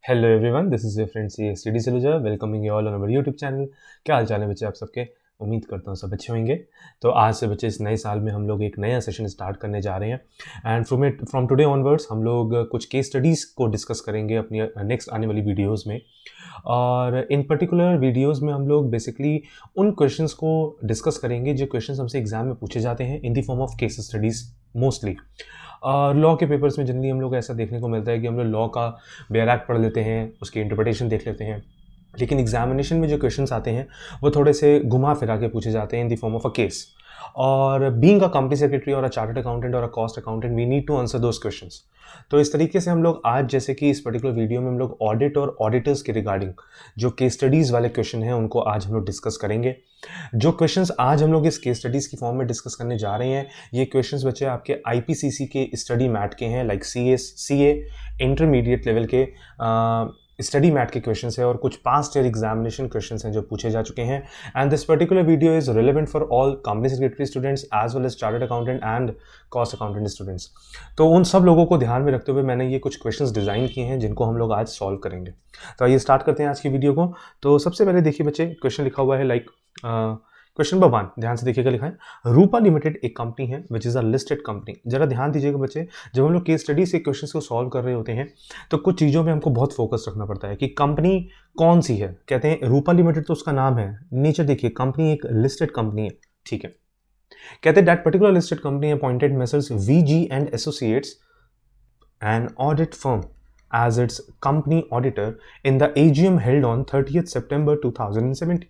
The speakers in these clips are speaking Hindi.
Hello everyone, this is your friend C S T D Saluja welcoming you all on our YouTube channel. क्या हाल चाल है बच्चे आप सबके? उम्मीद करता हूँ सब अच्छे होंगे। तो आज से बच्चे इस नए साल में हम लोग एक नया सेशन स्टार्ट करने जा रहे हैं एंड फ्रॉम टुडे ऑनवर्ड्स हम लोग कुछ केस स्टडीज़ को डिस्कस करेंगे अपनी नेक्स्ट आने वाली वीडियोज़ में। और इन पर्टिकुलर वीडियोज़ में हम लोग बेसिकली उन क्वेश्चंस को डिस्कस करेंगे जो क्वेश्चंस हमसे एग्जाम में पूछे जाते हैं in the form of case studies mostly. Law के पेपर्स में जनरली हम लोग ऐसा देखने को मिलता है कि हम लोग लॉ का बेयर एक्ट पढ़ लेते हैं, उसकी इंटरप्रिटेशन देख लेते हैं, लेकिन एग्जामिनेशन में जो क्वेश्चंस आते हैं वो थोड़े से घुमा फिरा के पूछे जाते हैं in the form of a case. और बीइंग अ कंपनी सेक्रेटरी और अ चार्टर्ड अकाउंटेंट और a cost accountant we need to answer those questions. तो इस तरीके से हम लोग आज जैसे कि इस पर्टिकुलर वीडियो में हम लोग ऑडिट और ऑडिटर्स के रिगार्डिंग जो केस स्टडीज़ वाले क्वेश्चन हैं उनको आज हम लोग डिस्कस करेंगे। जो क्वेश्चंस आज हम लोग इस केस स्टडीज़ की फॉर्म में डिस्कस करने जा रहे हैं ये क्वेश्चंस बच्चे आपके आईपीसीसी के स्टडी मैट के हैं, लाइक सीए इंटरमीडिएट लेवल के स्टडी मैट के क्वेश्चंस है और कुछ पास्ट ईयर एग्जामिनेशन क्वेश्चंस हैं जो पूछे जा चुके हैं। And this particular video is relevant for all company secretary students as well as chartered accountant and cost accountant students. तो उन सब लोगों को ध्यान में रखते हुए मैंने ये कुछ क्वेश्चंस डिज़ाइन किए हैं जिनको हम लोग आज सॉल्व करेंगे। तो आइए स्टार्ट करते हैं आज की वीडियो को। तो सबसे पहले देखिए बच्चे, क्वेश्चन लिखा हुआ है लाइक क्वेश्चन नंबर 1, ध्यान से देखिएगा, लिखा है रूपा लिमिटेड एक कंपनी है which is a listed company. जरा ध्यान दीजिएगा बच्चे, जब हम लोग केस स्टडी से क्वेश्चंस को सॉल्व कर रहे होते हैं तो कुछ चीज़ों में हमको बहुत फोकस रखना पड़ता है कि कंपनी कौन सी है। कहते हैं रूपा लिमिटेड तो उसका नाम है, नीचे देखिए कंपनी एक लिस्टेड कंपनी है, ठीक है। कहते हैं that particular listed company appointed Messrs VG and associates an audit firm as its company auditor in the AGM held on 30th September 2017।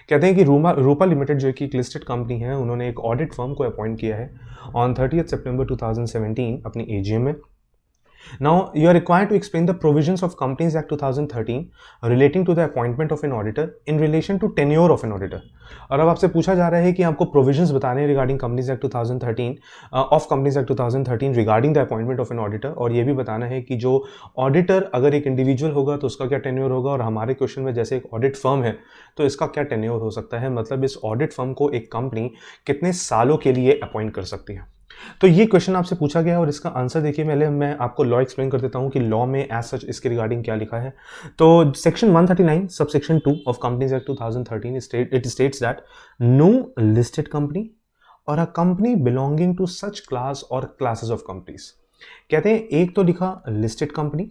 कहते हैं कि रूपा लिमिटेड जो कि एक लिस्टेड कंपनी है उन्होंने एक ऑडिट फर्म को अपॉइंट किया है ऑन 30th सितंबर 2017 अपनी एजीएम में। Now you are required to explain the provisions of Companies Act 2013 relating to the appointment of an auditor in relation to tenure of an auditor। और अब आपसे पूछा जा रहा है कि आपको प्रोविजंस बताने हैं regarding companies act 2013 of companies act 2013 regarding the appointment of an auditor, और ये भी बताना है कि जो ऑडिटर अगर एक इंडिविजुअल होगा तो उसका क्या टेन्योर होगा, और हमारे क्वेश्चन में जैसे एक ऑडिट फर्म है तो इसका क्या टेन्योर हो सकता है, मतलब इस ऑडिट फर्म को एक कंपनी कितने सालों के लिए अपॉइंट कर सकती है। तो ये क्वेश्चन आपसे पूछा गया और इसका आंसर देखिए। पहले मैं आपको लॉ एक्सप्लेन कर देता हूं कि लॉ में एज सच इसके रिगार्डिंग क्या लिखा है। तो section 139 sub section 2 of companies act 2013 it states that no listed company और a company belonging to such class और क्लासेस ऑफ कंपनीज। कहते हैं एक तो लिखा लिस्टेड कंपनी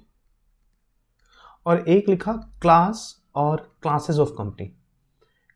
और एक लिखा क्लास और क्लासेस ऑफ कंपनी।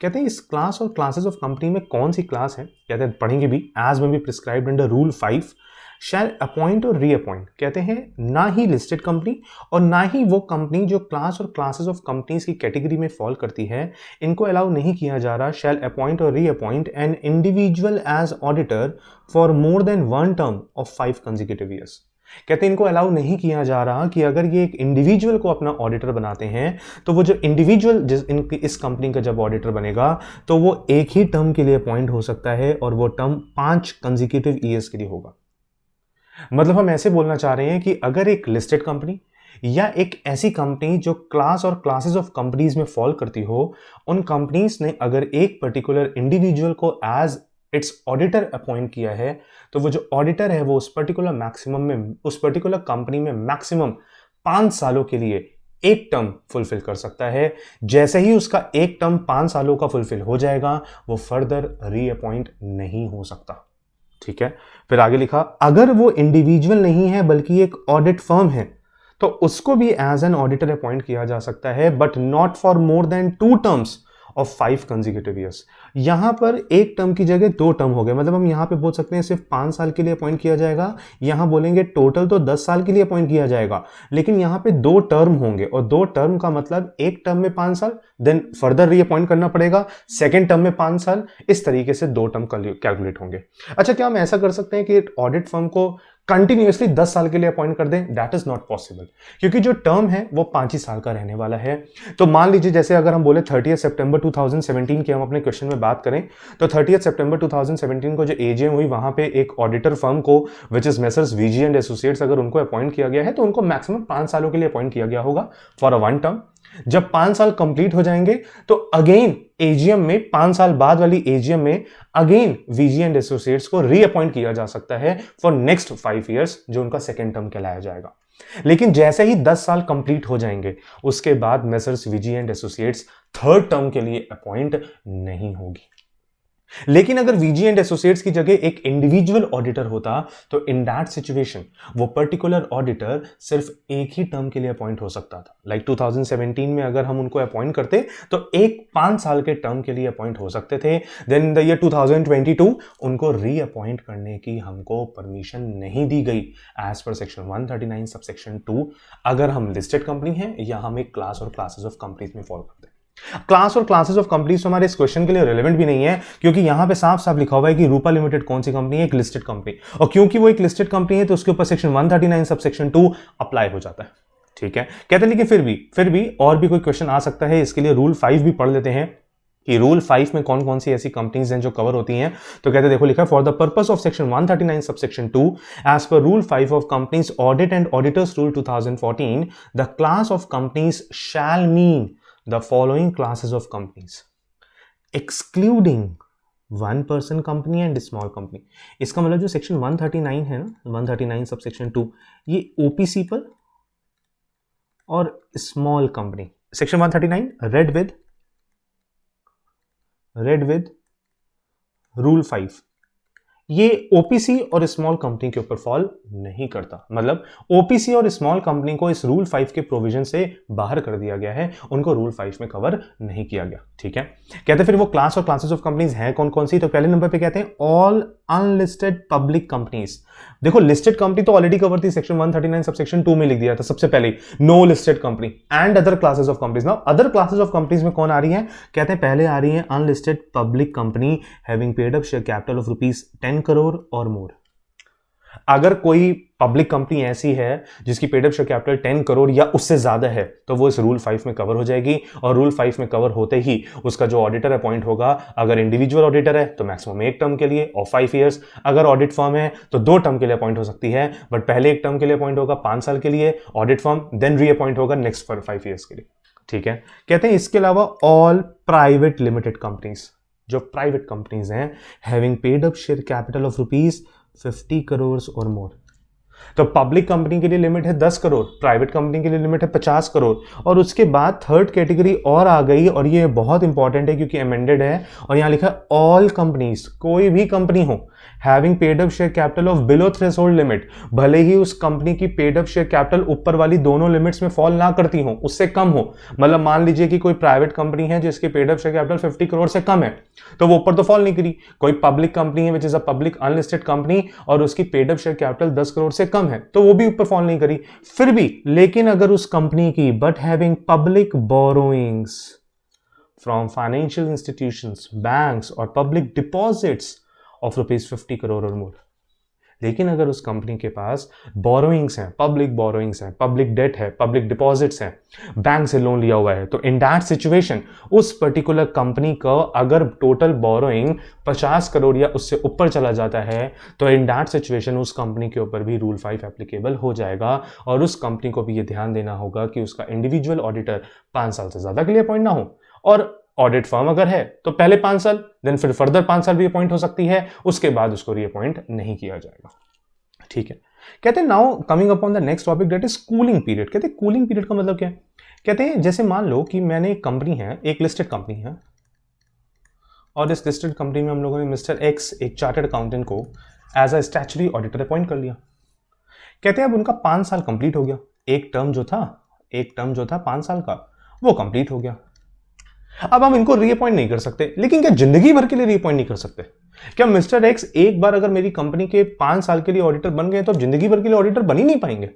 कहते हैं इस क्लास और क्लासेस ऑफ कंपनी में कौन सी क्लास है, कहते हैं पढ़ेंगे भी, एज में भी prescribed under rule 5 shall appoint और रीअपॉइंट। कहते हैं ना ही लिस्टेड कंपनी और ना ही वो कंपनी जो क्लास और क्लासेस ऑफ कंपनीज की कैटेगरी में फॉल करती है, इनको अलाउ नहीं किया जा रहा शैल अपॉइंट और reappoint an individual as auditor for more than 1 term of 5 consecutive years. कहते हैं इनको अलाउ नहीं किया जा रहा कि अगर ये एक इंडिविजुअल को अपना ऑडिटर बनाते हैं तो वो जो इंडिविजुअल इस कंपनी का जब ऑडिटर बनेगा तो वो एक ही टर्म के लिए अपॉइंट हो सकता है और वो टर्म 5 कंसेक्यूटिव ईयर्स के लिए होगा। मतलब हम ऐसे बोलना चाह रहे हैं कि अगर एक लिस्टेड कंपनी या एक ऐसी कंपनी जो क्लास और क्लासेस ऑफ कंपनीज में फॉल करती हो, उन कंपनीज ने अगर एक पर्टिकुलर इंडिविजुअल को एज इट्स ऑडिटर अपॉइंट किया है तो वो जो ऑडिटर है वो उस पर्टिकुलर कंपनी में मैक्सिमम 5 सालों के लिए एक टर्म फुलफिल कर सकता है। जैसे ही उसका एक टर्म 5 सालों का फुलफिल हो जाएगा वो फर्दर रीअपॉइंट नहीं हो सकता, ठीक है। फिर आगे लिखा अगर वो इंडिविजुअल नहीं है बल्कि एक ऑडिट फर्म है तो उसको भी एज एन ऑडिटर अपॉइंट किया जा सकता है, but not for more then 2 terms of 5 consecutive years. यहां पर एक टर्म की जगह 2 टर्म हो गए, मतलब हम यहां पे बोल सकते हैं सिर्फ 5 साल के लिए अपॉइंट किया जाएगा, यहां बोलेंगे टोटल तो 10 साल के लिए अपॉइंट किया जाएगा, लेकिन यहां पे 2 टर्म होंगे और 2 टर्म का मतलब एक टर्म में 5 साल देन फर्दर रीअपॉइंट करना पड़ेगा, सेकेंड टर्म में 5 साल, इस तरीके से 2 टर्म कैलकुलेट होंगे। अच्छा, क्या हम ऐसा कर सकते हैं कि ऑडिट फर्म को कंटिन्यूअसली 10 साल के लिए अपॉइंट कर दें? दैट इज नॉट पॉसिबल, क्योंकि जो टर्म है वो 5 ही साल का रहने वाला है। तो मान लीजिए जैसे अगर हम बोले 30 सितंबर 2017 की हम अपने क्वेश्चन में बात करें तो 30 सितंबर 2017 को जो एजीएम हुई वहां पे एक ऑडिटर फर्म को which is Messrs VG and associates अगर उनको अपॉइंट किया गया है तो उनको मैक्सिमम 5 सालों के लिए अपॉइंट किया गया होगा फॉर अ 1 टर्म। जब 5 साल कंप्लीट हो जाएंगे तो अगेन एजीएम में 5 साल बाद वाली एजीएम में अगेन वीजी एंड एसोसिएट्स को रीअपॉइंट किया जा सकता है फॉर नेक्स्ट 5 इयर्स, जो उनका सेकेंड टर्म कहलाया जाएगा। लेकिन जैसे ही 10 साल कंप्लीट हो जाएंगे उसके बाद messrs VG and associates third term के लिए अपॉइंट नहीं होगी। लेकिन अगर वीजी एंड एसोसिएट्स की जगह एक इंडिविजुअल ऑडिटर होता तो इन दैट सिचुएशन वो पर्टिकुलर ऑडिटर सिर्फ एक ही टर्म के लिए अपॉइंट हो सकता था। लाइक 2017 में अगर हम उनको अपॉइंट करते तो एक 5 साल के टर्म के लिए अपॉइंट हो सकते थे। देन इन द ईयर 2022 उनको रीअपॉइंट करने की हमको परमिशन नहीं दी गई एज पर सेक्शन 139 सबसेक्शन 2, अगर हम लिस्टेड कंपनी है या हम एक क्लास और क्लासेस ऑफ कंपनीज में फॉलो करते हैं। क्लास और क्लासेस ऑफ कंपनीज हमारे इस क्वेश्चन के लिए रिलेवेंट भी नहीं है, क्योंकि यहां पे साफ साफ लिखा हुआ है कि रूपा लिमिटेड कौन सी कंपनी है, एक लिस्टेड कंपनी, और क्योंकि वो एक लिस्टेड कंपनी है तो उसके ऊपर सेक्शन 139 सबसेक्शन 2 अप्लाई हो जाता है। ठीक है, कहते हैं लेकिन फिर भी और भी कोई क्वेश्चन आ सकता है, इसके लिए रूल 5 भी पढ़ लेते हैं कि रूल 5 में कौन कौन सी ऐसी कंपनीज हैं जो कवर होती हैं। तो कहते देखो लिखा है, for the purpose of section 139 subsection 2 as per rule 5 of companies audit and auditors rule 2014 the class of companies shall mean the following classes of companies excluding one person company and small company। इसका मतलब जो सेक्शन 139 है ना, 139 सबसेक्शन 2, ये ओपीसी पर और small company, section 139 read with rule 5, ये ओपीसी और स्मॉल कंपनी के ऊपर फॉल नहीं करता। मतलब ओपीसी और स्मॉल कंपनी को इस रूल 5 के प्रोविजन से बाहर कर दिया गया है, उनको रूल 5 में कवर नहीं किया गया। ठीक है, कहते फिर वो क्लास और क्लासेस ऑफ कंपनीज हैं कौन कौन सी। तो पहले नंबर पे कहते हैं ऑल अनलिस्टेड पब्लिक कंपनीज। देखो लिस्टेड कंपनी तो ऑलरेडी कवर थी, सेक्शन 139 सबसेक्शन 2 में लिख दिया था सबसे पहले, no listed company and other classes of companies. Now other classes of companies में कौन आ रही है, कहते हैं पहले आ रही है unlisted public company having paid up share capital of ₹10 crore और मोर। अगर कोई पब्लिक कंपनी ऐसी है जिसकी paid up share capital 10 crore या उससे ज्यादा है तो वो इस रूल 5 में कवर हो जाएगी, और रूल 5 में कवर होते ही उसका जो ऑडिटर अपॉइंट होगा, अगर इंडिविजुअल ऑडिटर है तो मैक्सिमम 1 टर्म के लिए और 5 इयर्स, अगर ऑडिट फर्म है तो 2 टर्म के लिए अपॉइंट हो सकती है, बट पहले 1 टर्म के लिए अपॉइंट होगा 5 साल के लिए ऑडिट फर्म, देन रीअपॉइंट होगा नेक्स्ट फॉर 5 इयर्स के लिए। ठीक है, कहते हैं इसके अलावा ऑल प्राइवेट लिमिटेड कंपनीज, जो प्राइवेट कंपनीज हैं having paid up share capital of ₹50 crore और मोर। तो पब्लिक कंपनी के लिए लिमिट है 10 करोड़, प्राइवेट कंपनी के लिए लिमिट है 50 करोड़, और उसके बाद थर्ड कैटेगरी और आ गई, और ये बहुत इंपॉर्टेंट है क्योंकि अमेंडेड है, और यहां लिखा है ऑल कंपनीज, कोई भी कंपनी हो having paid up share capital of below threshold limit, भले ही उस कंपनी की पेड अप शेयर कैपिटल ऊपर वाली दोनों लिमिट्स में फॉल ना करती हो, उससे कम हो। मतलब मान लीजिए कि कोई प्राइवेट कंपनी है जिसकी paid up share capital 50 crore से कम है तो वो ऊपर तो फॉल नहीं करी। कोई पब्लिक कंपनी है which is a public unlisted company और उसकी paid up share capital 10 crore से कम है तो वो भी ऊपर फॉल नहीं करी। फिर भी लेकिन अगर उस कंपनी की but having public borrowings from financial institutions, banks और पब्लिक डिपॉजिट्स ऑफ ₹50 करोड़ और मोर, लेकिन अगर उस कंपनी के पास बोरोइंग्स हैं, पब्लिक बोरोइंग्स हैं, पब्लिक डेट है, पब्लिक डिपॉजिट्स हैं, बैंक से लोन लिया हुआ है, तो इन दैट सिचुएशन उस पर्टिकुलर कंपनी का अगर टोटल बोरोइंग 50 करोड़ या उससे ऊपर चला जाता है तो इन दैट सिचुएशन उस कंपनी के ऊपर भी रूल 5 एप्लीकेबल हो जाएगा, और उस कंपनी को भी ये ध्यान देना होगा कि उसका इंडिविजुअल ऑडिटर 5 साल से ज्यादा के लिए अपॉइंट ना हो, और ऑडिट फर्म अगर है तो पहले 5 साल, देन फिर फर्दर 5 साल भी अपॉइंट हो सकती है, उसके बाद उसको रीअपॉइंट नहीं किया जाएगा। ठीक है, कहते हैं now coming upon the next topic that is cooling period. कहते हैं कूलिंग पीरियड का मतलब क्या है, कहते हैं जैसे मान लो कि मैंने एक कंपनी है, एक लिस्टेड कंपनी है, और इस लिस्टेड कंपनी में हम लोगों ने मिस्टर एक्स एक चार्टर्ड अकाउंटेंट को as a statutory auditor appoint कर लिया। कहते हैं अब उनका 5 साल कंप्लीट हो गया, एक टर्म जो था 5 साल का वो कंप्लीट हो गया। अब हम इनको रीअपॉइंट नहीं कर सकते, लेकिन क्या जिंदगी भर के लिए रीअपॉइंट नहीं कर सकते? क्या मिस्टर एक्स एक बार अगर मेरी कंपनी के 5 साल के लिए ऑडिटर बन गए तो अब जिंदगी भर के लिए ऑडिटर बन ही नहीं पाएंगे?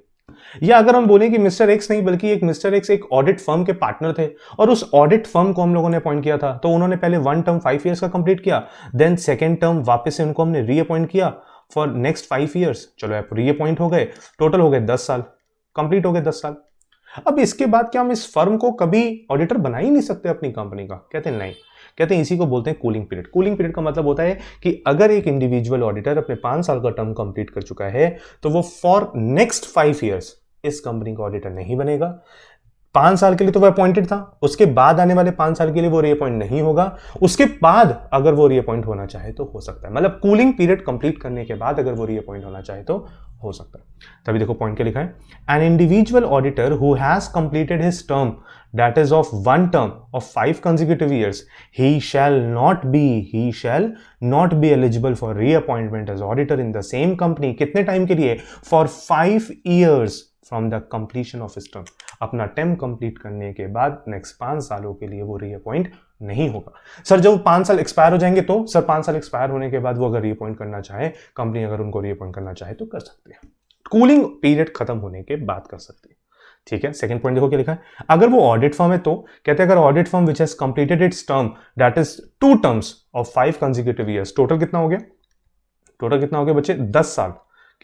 या अगर हम बोलें कि मिस्टर एक्स नहीं बल्कि एक मिस्टर एक्स एक ऑडिट फर्म के पार्टनर थे और उस ऑडिट फर्म को हम लोगों ने अपॉइंट किया था, तो उन्होंने पहले 1 टर्म 5 इयर्स का कंप्लीट किया, देन सेकेंड टर्म वापस से उनको हमने रीअपॉइंट किया फॉर नेक्स्ट 5 इयर्स, चलो आप रीअपॉइंट हो गए, टोटल हो गए 10 साल, कंप्लीट हो गए 10 साल। अब इसके बाद क्या हम इस फर्म को कभी ऑडिटर बना ही नहीं सकते अपनी कंपनी का? कहते हैं नहीं, कहते हैं इसी को बोलते हैं कूलिंग पीरियड। कूलिंग पीरियड का मतलब होता है कि अगर एक इंडिविजुअल ऑडिटर अपने 5 साल का टर्म कंप्लीट कर चुका है तो वो फॉर नेक्स्ट 5 इयर्स इस कंपनी का ऑडिटर नहीं बनेगा। 5 साल के लिए तो वो अपॉइंटेड था, उसके बाद आने वाले 5 साल के लिए वो रीअपॉइंट नहीं होगा, उसके बाद अगर वो रीअपॉइंट होना चाहे तो हो सकता है, मतलब कूलिंग पीरियड कंप्लीट करने के बाद अगर वो रीअपॉइंट होना चाहे तो हो सकता है। तभी देखो पॉइंट क्या लिखा है, an individual auditor who has completed his term that is of one term of 5 consecutive years, he shall not be eligible for reappointment as auditor in the same company. कितने टाइम के लिए? For 5 years from the completion of his term. अपना टर्म कंप्लीट करने के बाद नेक्स्ट 5 सालों के लिए वो रीअपॉइंट नहीं होगा। सर जब 5 साल एक्सपायर हो जाएंगे तो सर 5 साल एक्सपायर होने के बाद वो अगर रीअपॉइंट करना चाहे, कंपनी अगर उनको रीअपॉइंट करना चाहे तो कर सकते हैं, कूलिंग पीरियड खत्म होने के बाद कर सकते हैं। ठीक है, सेकंड पॉइंट देखो क्या लिखा है, अगर वो ऑडिट फर्म है तो कहते हैं अगर audit firm which has completed it's term that is 2 terms of 5 consecutive years, total कितना हो गया? टोटल कितना हो गया बच्चे? 10 साल।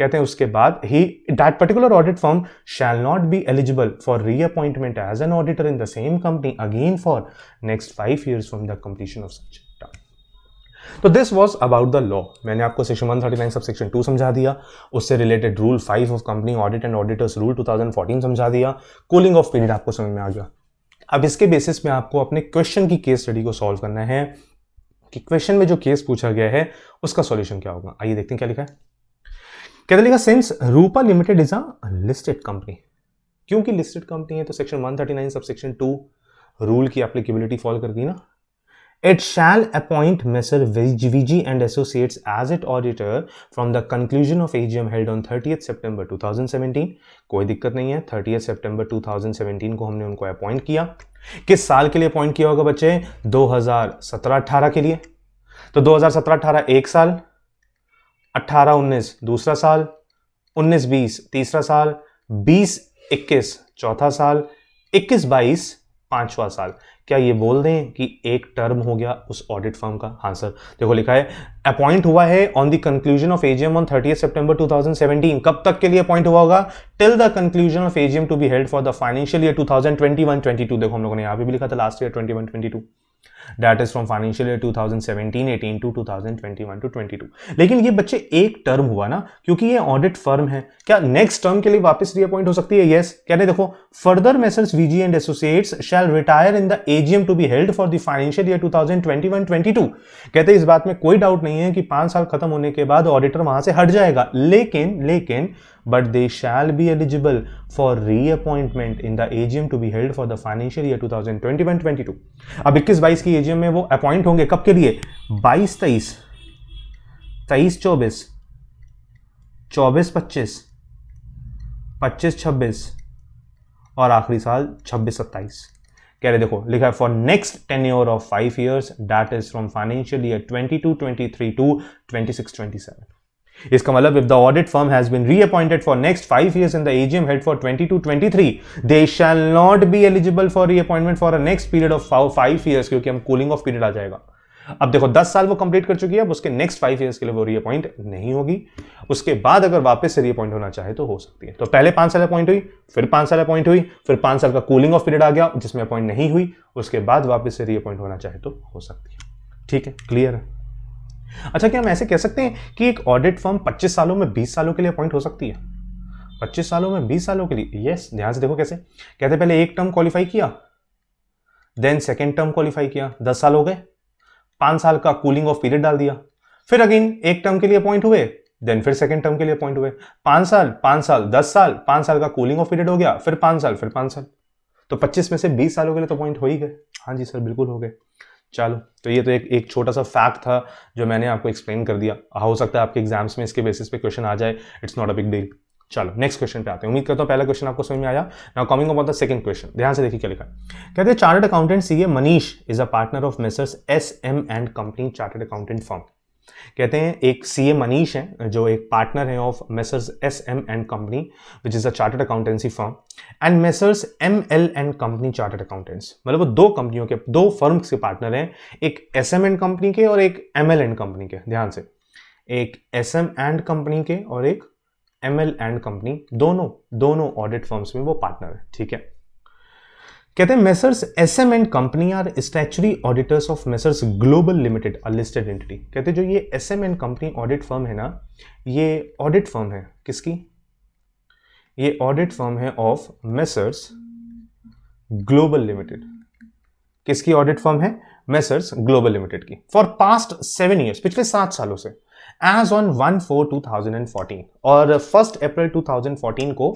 कहते हैं उसके बाद ही that particular audit firm shall not be eligible for reappointment as an auditor in the same company again for next 5 years from the completion of such term. तो this was about the law. मैंने आपको सेक्शन 139 सब सेक्शन 2 समझा दिया, उससे related rule 5 of company audit and auditors rule 2014 समझा दिया, कूलिंग ऑफ पीरियड आपको समझ में आ गया। अब इसके बेसिस पे आपको अपने क्वेश्चन की केस स्टडी को सॉल्व करना है कि क्वेश्चन में जो केस पूछा गया है उसका सॉल्यूशन क्या होगा। आइए देखते हैं क्या लिखा है। कहते लिखा since Rupa limited is a listed company, क्योंकि लिस्टेड कंपनी है तो सेक्शन 139 सब सेक्शन 2 रूल की एप्लीकेबिलिटी फॉलो करगी ना। It shall appoint Messr VG and Associates as its auditor from the conclusion of AGM held on 30th September 2017। कोई दिक्कत नहीं है, 30th September 2017 को हमने उनको अपॉइंट किया। किस साल के लिए अपॉइंट किया होगा बच्चे? 2017-18 के लिए। तो 2017-18 एक साल, 18-19 दूसरा साल, 19-20 तीसरा साल, 20-21 चौथा साल, 21-22 पांचवा साल। क्या ये बोल दें कि एक टर्म हो गया उस ऑडिट फर्म का? हाँ सर, देखो लिखा है अपॉइंट हुआ है on the conclusion of AGM on 30 सितंबर 2017। कब तक के लिए अपॉइंट हुआ होगा? Till the conclusion of AGM to be held for the financial year 2021-22। देखो हम लोगों ने यहां पे भी लिखा था last year 21-22, that is from financial year 2017-18 to 2021-22। लेकिन ये बच्चे एक टर्म हुआ ना, क्योंकि ये ऑडिट फर्म है। क्या नेक्स्ट टर्म के लिए वापस रीअपॉइंट हो सकती है? यस। कहते देखो further Messrs VG and associates shall retire in the AGM to be held for the financial year 2021-22। कहते इस बात में कोई डाउट नहीं है कि 5 साल खत्म होने के बाद ऑडिटर वहां से हट जाएगा, लेकिन but they shall be eligible for reappointment in the AGM to be held for the financial year 2021-22। अब 21-22 की AGM में वो अपॉइंट होंगे कब के लिए? 22-23, 23-24, 24-25, 25-26 और आखिरी साल 26-27। कह रहे देखो लिखा है for next tenure of 5 years that is from financial year 22-23 to 26-27। इसका मतलब if the audit firm has been reappointed for next 5 years in the AGM held for 22-23, they shall not be eligible for reappointment for a next period of 5 years, क्योंकि हम कूलिंग ऑफ पीरियड आ जाएगा। अब देखो 10 साल वो कंप्लीट कर चुकी है, अब उसके नेक्स्ट 5 years के लिए वो रीअपॉइंट नहीं होगी। उसके बाद अगर वापस से रीअपॉइंट होना चाहे तो हो सकती है। तो पहले 5 साल अपॉइंट हुई, फिर 5 साल अपॉइंट हुई, फिर 5 साल का कूलिंग ऑफ पीरियड आ गया जिसमें अपॉइंट नहीं हुई, उसके बाद वापस से रीअपॉइंट होना चाहे तो हो सकती है। ठीक है, क्लियर है। अच्छा, क्या हम ऐसे कह सकते हैं कि एक ऑडिट फर्म 25 सालों में 20 सालों के लिए अपॉइंट हो सकती है? 25 सालों में 20 सालों के लिए? यस। ध्यान से देखो कैसे। कहते पहले एक टर्म क्वालिफाई किया, देन सेकेंड टर्म क्वालिफाई किया, 10 साल हो गए, 5 साल का कूलिंग ऑफ पीरियड डाल दिया, फिर अगेन एक टर्म के लिए अपॉइंट हुए, देन फिर सेकेंड टर्म के लिए अपॉइंट हुए, 5 साल 5 साल 10 साल, 5 साल का कूलिंग ऑफ पीरियड हो गया, फिर 5 साल, फिर 5 साल। तो 25 में से 20 सालों के लिए तो अपॉइंट हो ही गए। हाँ जी सर, बिल्कुल हो गए। चलो, तो ये तो एक छोटा सा फैक्ट था जो मैंने आपको एक्सप्लेन कर दिया। हो सकता है आपके एग्जाम्स में इसके बेसिस पे क्वेश्चन आ जाए, it's not a big deal. चलो नेक्स्ट क्वेश्चन पे आते हैं। उम्मीद करता हूँ पहला क्वेश्चन आपको समझ में आया। Now coming about the second question, ध्यान से देखिए क्या लिखा है। कहते हैं chartered accountant CA Manish is a partner of Messrs SM and company chartered accountant firm. कहते हैं एक सीए मनीष है जो एक पार्टनर है of Messrs SM and company which is a chartered accountancy firm and Messrs ML and company chartered accountants. मतलब वो दो कंपनियों के, दो फर्म्स के पार्टनर हैं, एक एसएम एंड कंपनी के और एक एमएल एंड कंपनी के। ध्यान से, एक एसएम एंड कंपनी के और एक एमएल एंड कंपनी, दोनों ऑडिट फर्म्स में वो पार्टनर है। ठीक है। कहते हैं Messrs SM and company are statutory auditors of messrs Global Limited a listed entity. कहते हैं जो ये SM and company audit firm है ना, ये ऑडिट फर्म है किसकी? ये ऑडिट फर्म है ऑफ मेसर्स ग्लोबल लिमिटेड। किसकी ऑडिट फर्म है? मेसर्स ग्लोबल लिमिटेड की। फॉर पास्ट 7 ईयर्स, पिछले 7 सालों से, एज ऑन 1/4/2014, और 1 अप्रैल 2014 को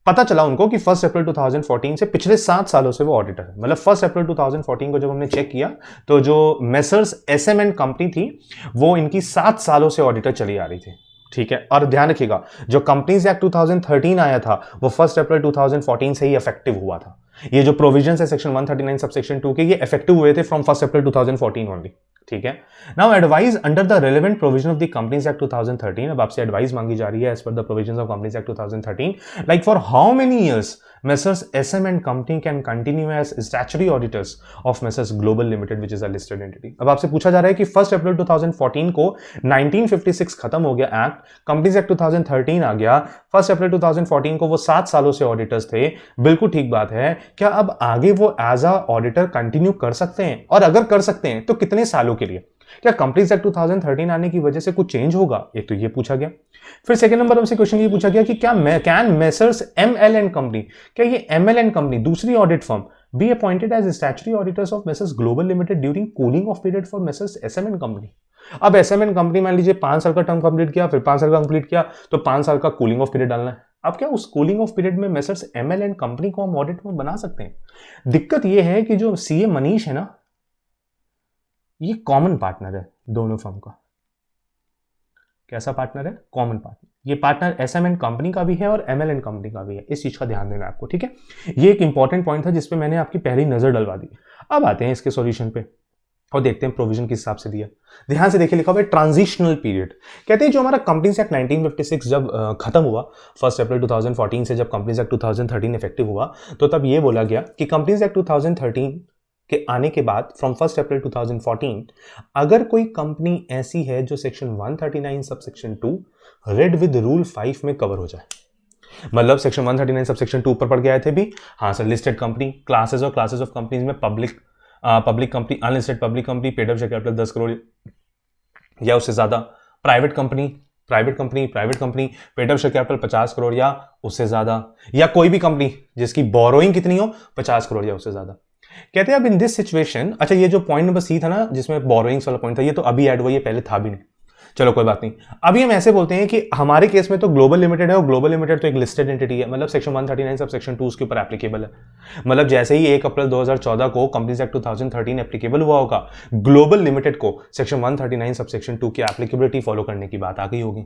पता चला उनको कि 1 अप्रैल 2014 से पिछले 7 सालों से वो ऑडिटर है। मतलब 1 अप्रैल 2014 को जब हमने चेक किया तो जो मेसर्स एसएमएन कंपनी थी वो इनकी 7 सालों से ऑडिटर चली आ रही थी। ठीक है, और ध्यान रखिएगा जो कंपनीज एक्ट 2013 आया था वो 1 अप्रैल 2014 से ही इफेक्टिव हुआ था। ये जो प्रोविजन है सेक्शन 139 सबसेक्शन 2 के, ये इफेक्टिव हुए थे फ्रॉम 1 अप्रैल 2014 ओनली। ठीक है, now advice under the relevant provision of the companies act 2013। अब आपसे एडवाइस मांगी जा रही है as per the provisions of companies act 2013, like for how many years Messrs SM and Company can continue as statutory auditors of Messrs Global Limited, which is a listed entity। अब आपसे पूछा जा रहा है कि 1 अप्रैल 2014 को 1956 खत्म हो गया एक्ट, कंपनीज एक्ट 2013 आ गया, 1 अप्रैल 2014 को वो 7 सालों से ऑडिटर्स थे। बिल्कुल ठीक बात है, क्या अब आगे वो एज अ ऑडिटर कंटिन्यू कर सकते हैं, और अगर कर सकते हैं तो कितने सालों के लिए? क्या कंपनीज एक्ट 2013 आने की वजह से कुछ चेंज होगा? एक तो ये पूछा गया। फिर सेकंड नंबर हमसे क्वेश्चन ये पूछा गया कि क्या can messrs ML and company, क्या ये एमएल एंड कंपनी दूसरी audit firm be appointed as statutory auditors of messrs Global Limited during cooling off period for messrs SMN company? अब एसएमएन कंपनी मान लीजिए 5 साल का टर्म कंप्लीट किया, फिर 5 साल का कंप्लीट किया, तो 5 साल का कूलिंग ऑफ पीरियड डालना है। अब क्या उस कूलिंग ऑफ पीरियड में मेसर्स एमएल एंड कंपनी को हम ऑडिट में बना सकते हैं? दिक्कत यह है कि जो सीए मनीष है ना, ये कॉमन पार्टनर है दोनों फर्म का। कैसा पार्टनर है? Common partner. ये पार्टनर एसएमएन कंपनी का भी है और एमएलएन कंपनी का भी है। इस चीज का ध्यान देना आपको। ठीक है, ये एक इंपॉर्टेंट पॉइंट था जिसपे मैंने आपकी पहली नजर डलवा दी। अब आते हैं इसके सॉल्यूशन पे और देखते हैं प्रोविजन किस हिसाब से दिया। ध्यान से देखिए, लिखा हुआ है ट्रांजिशनल पीरियड। कहते हैं जो हमारा कंपनीज एक्ट 1956 जब खत्म हुआ 1 अप्रैल 2014 से, जब कंपनीज एक्ट 2013 इफेक्टिव हुआ, तो तब ये बोला गया कि कंपनीज एक्ट 2013 के आने के बाद फ्रॉम 1 अप्रैल 2014 अगर कोई कंपनी ऐसी है जो section 139 subsection 2 read with rule 5 में कवर हो जाए, मतलब सेक्शन 139 सबसेक्शन 2 ऊपर पढ़ के आए थे भी। हाँ सर, लिस्टेड कंपनी, क्लासेस और क्लासेस ऑफ कंपनीज में public company, unlisted public company, paid up share capital 10 crore या उससे ज्यादा, private company paid up share capital 50 crore या उससे ज्यादा, या कोई भी कंपनी जिसकी बोरोइंग कितनी हो 50 करोड़ या उससे ज्यादा। कहते हैं अब इन दिस सिचुएशन, अच्छा ये जो पॉइंट नंबर सी था ना जिसमें बोरोइंग्स वाला पॉइंट था, ये तो अभी ऐड हुआ, ये पहले था भी नहीं। चलो कोई बात नहीं। अभी हम ऐसे बोलते हैं कि हमारे केस में तो ग्लोबल लिमिटेड है और ग्लोबल लिमिटेड तो एक लिस्टेड एंटिटी है, मतलब सेक्शन 139 सब सेक्शन 2 उसके ऊपर एप्लीकेबल है। मतलब जैसे ही 1 अप्रैल 2014 को कंपनीज एक्ट 2013 एप्लीकेबल हुआ होगा, ग्लोबल लिमिटेड को सेक्शन 139 सब सेक्शन 2 की एप्लीकेबिलिटी फॉलो करने की बात आ गई होगी।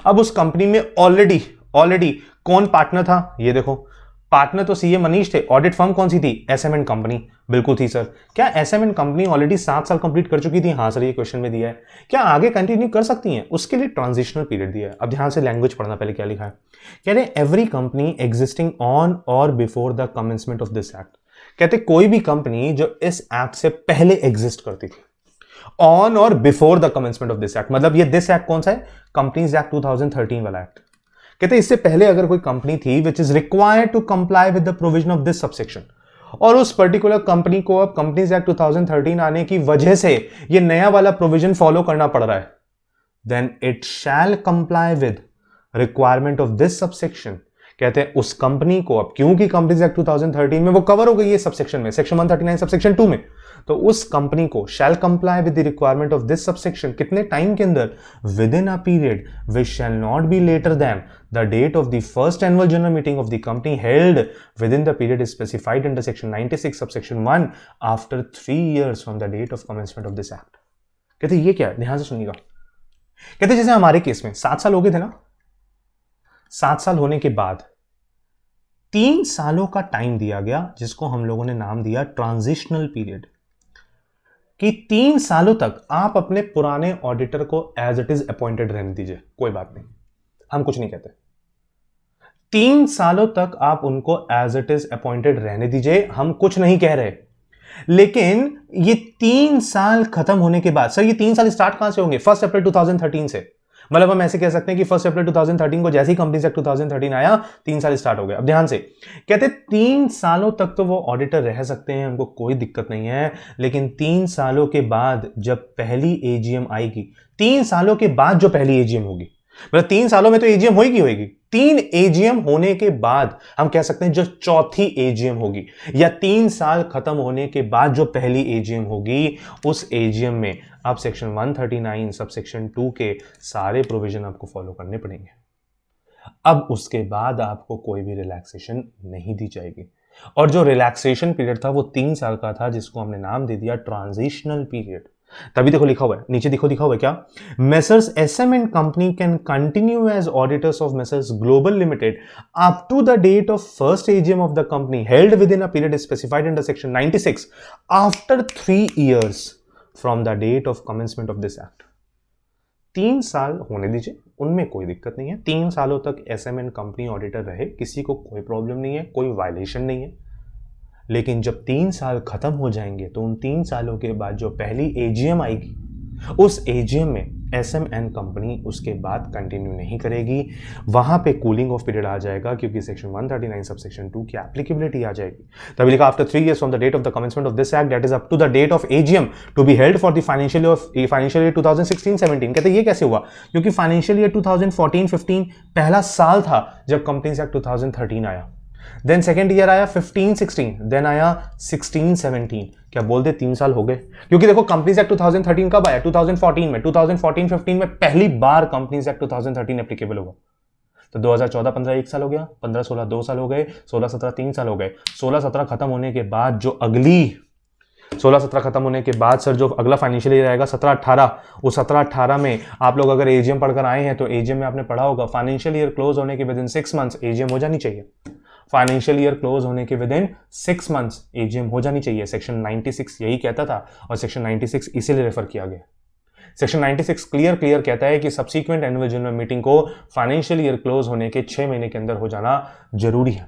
अब उस कंपनी में ऑलरेडी कौन पार्टनर था? ये देखो, पार्टनर तो सीए मनीष थे। ऑडिट फर्म कौन सी थी? SMN company. बिल्कुल थी सर। क्या एसएमएन कंपनी ऑलरेडी 7 साल कंप्लीट कर चुकी थी? हाँ सर, ये क्वेश्चन में दिया है। क्या आगे कंटिन्यू कर सकती हैं? उसके लिए ट्रांजिशनल पीरियड दिया है। अब ध्यान से लैंग्वेज पढ़ना, पहले क्या लिखा है। कह रहे every company existing on or before the commencement of this act. कहते कोई भी कंपनी जो इस एक्ट से पहले एग्जिस्ट करती थी, on or before the commencement of this act, मतलब ये दिस एक्ट कौन सा है? कंपनीज एक्ट 2013 वाला एक्ट। कहते इससे पहले अगर कोई कंपनी थी which is required to comply with the provision of this subsection, और उस पर्टिकुलर कंपनी को अब कंपनीज एक्ट 2013 आने की वजह से ये नया वाला प्रोविजन फॉलो करना पड़ रहा है, then it shall comply with requirement of this subsection. कहते हैं उस कंपनी को अब, क्योंकि कंपनीज एक्ट 2013 में वो कवर हो गई है सबसेक्शन में, सेक्शन 139 सबसेक्शन 2 में, तो उस कंपनी को shall comply with the requirement of this subsection. कितने टाइम के अंदर? Within a period which shall not be later than the date of the first annual general meeting of the company held within the period specified under section 96 subsection 1 after 3 years from the date of commencement of this act. कहते ये क्या है? ध्यान से सुनिएगा। कहते जैसे हमारे केस में 7 साल हो गए थे ना, 7 साल होने के बाद 3 सालों का टाइम दिया गया जिसको हम लोगों ने नाम दिया ट्रांजिशनल पीरियड, कि 3 सालों तक आप अपने पुराने ऑडिटर को एज इट इज अपॉइंटेड रहने दीजिए, कोई बात नहीं, हम कुछ नहीं कहते। 3 सालों तक आप उनको एज इट इज अपॉइंटेड रहने दीजिए, हम कुछ नहीं कह रहे। लेकिन ये 3 साल खत्म होने के बाद, सर ये 3 साल स्टार्ट कहां से होंगे? 1 अप्रैल 2013 से। मतलब हम ऐसे कह सकते हैं कि 1 अप्रैल 2013 को जैसे ही कंपनीज एक्ट 2013 आया, 3 साल स्टार्ट हो गए। अब ध्यान से कहते 3 सालों तक तो वो ऑडिटर रह सकते हैं, हमको कोई दिक्कत नहीं है। लेकिन 3 सालों के बाद जब पहली एजीएम आएगी, 3 सालों के बाद जो पहली एजीएम होगी, मतलब 3 सालों में तो एजीएम होगी 3 एजीएम होने के बाद हम कह सकते हैं जो चौथी एजीएम होगी, या 3 साल खत्म होने के बाद जो पहली एजीएम होगी, उस एजीएम में आप सेक्शन 139 सब सेक्शन 2 के सारे प्रोविजन आपको फॉलो करने पड़ेंगे। अब उसके बाद आपको कोई भी रिलैक्सेशन नहीं दी जाएगी, और जो रिलैक्सेशन पीरियड था वो 3 साल का था, जिसको हमने नाम दे दिया ट्रांजिशनल पीरियड। तभी देखो लिखा हुआ है नीचे, देखो लिखा हुआ है क्या, Messrs SM and company can continue as auditors of messrs Global Limited up to the date of first AGM of the company held within a period specified under section 96 after 3 years from the date of commencement of this act. 3 साल होने दीजिए, उनमें कोई दिक्कत नहीं है। 3 सालों तक एसएमएन कंपनी ऑडिटर रहे, किसी को कोई प्रॉब्लम नहीं है, कोई वायलेशन नहीं है। लेकिन जब 3 साल खत्म हो जाएंगे तो उन 3 सालों के बाद जो पहली एजीएम आएगी, उस एजीएम में एसएमएन कंपनी उसके बाद कंटिन्यू नहीं करेगी। वहां पे कूलिंग ऑफ पीरियड आ जाएगा, क्योंकि सेक्शन 139 सब सेक्शन 2 की एप्लीकेबिलिटी आ जाएगी। तभी लिखा after 3 years from the date of the commencement of this act that is up to the date of AGM to be held for the financial year 2016-17। कहते ये कैसे हुआ, क्योंकि फाइनेंशियल ईयर 2014-15 पहला साल था जब कंपनीज एक्ट 2013 आया, देन सेकेंड ईयर आया 15-16, देन आया 16-17। क्या बोलते 3 साल हो गए, क्योंकि देखो कंपनीज एक्ट 2013 कब आया, 2014 में, 2014-15 में पहली बार कंपनीज एक्ट 2013 एप्लीकेबल हुआ। तो 2014-15 1 साल हो गया, 15-16 2 साल हो गए, 16-17 3 साल हो गए। 16-17 खत्म होने के बाद जो अगली 16-17 खत्म होने के बाद सर जो अगला फाइनेंशियल ईयर आएगा 17-18, उस 17-18 में आप लोग अगर एजीएम पढ़कर आए हैं तो एजीएम में आपने पढ़ा होगा फाइनेंशियल ईयर क्लोज होने के विद इन 6 months एजीएम हो जानी चाहिए। फाइनेंशियल ईयर क्लोज होने के विद इन 6 months एजीएम हो जानी चाहिए। सेक्शन 96 यही कहता था, और सेक्शन 96 इसीलिए रेफर किया गया। सेक्शन 96 क्लियर कहता है कि सब्सीक्वेंट एनुअल जनरल मीटिंग को फाइनेंशियल ईयर क्लोज होने के 6 महीने के अंदर हो जाना जरूरी है।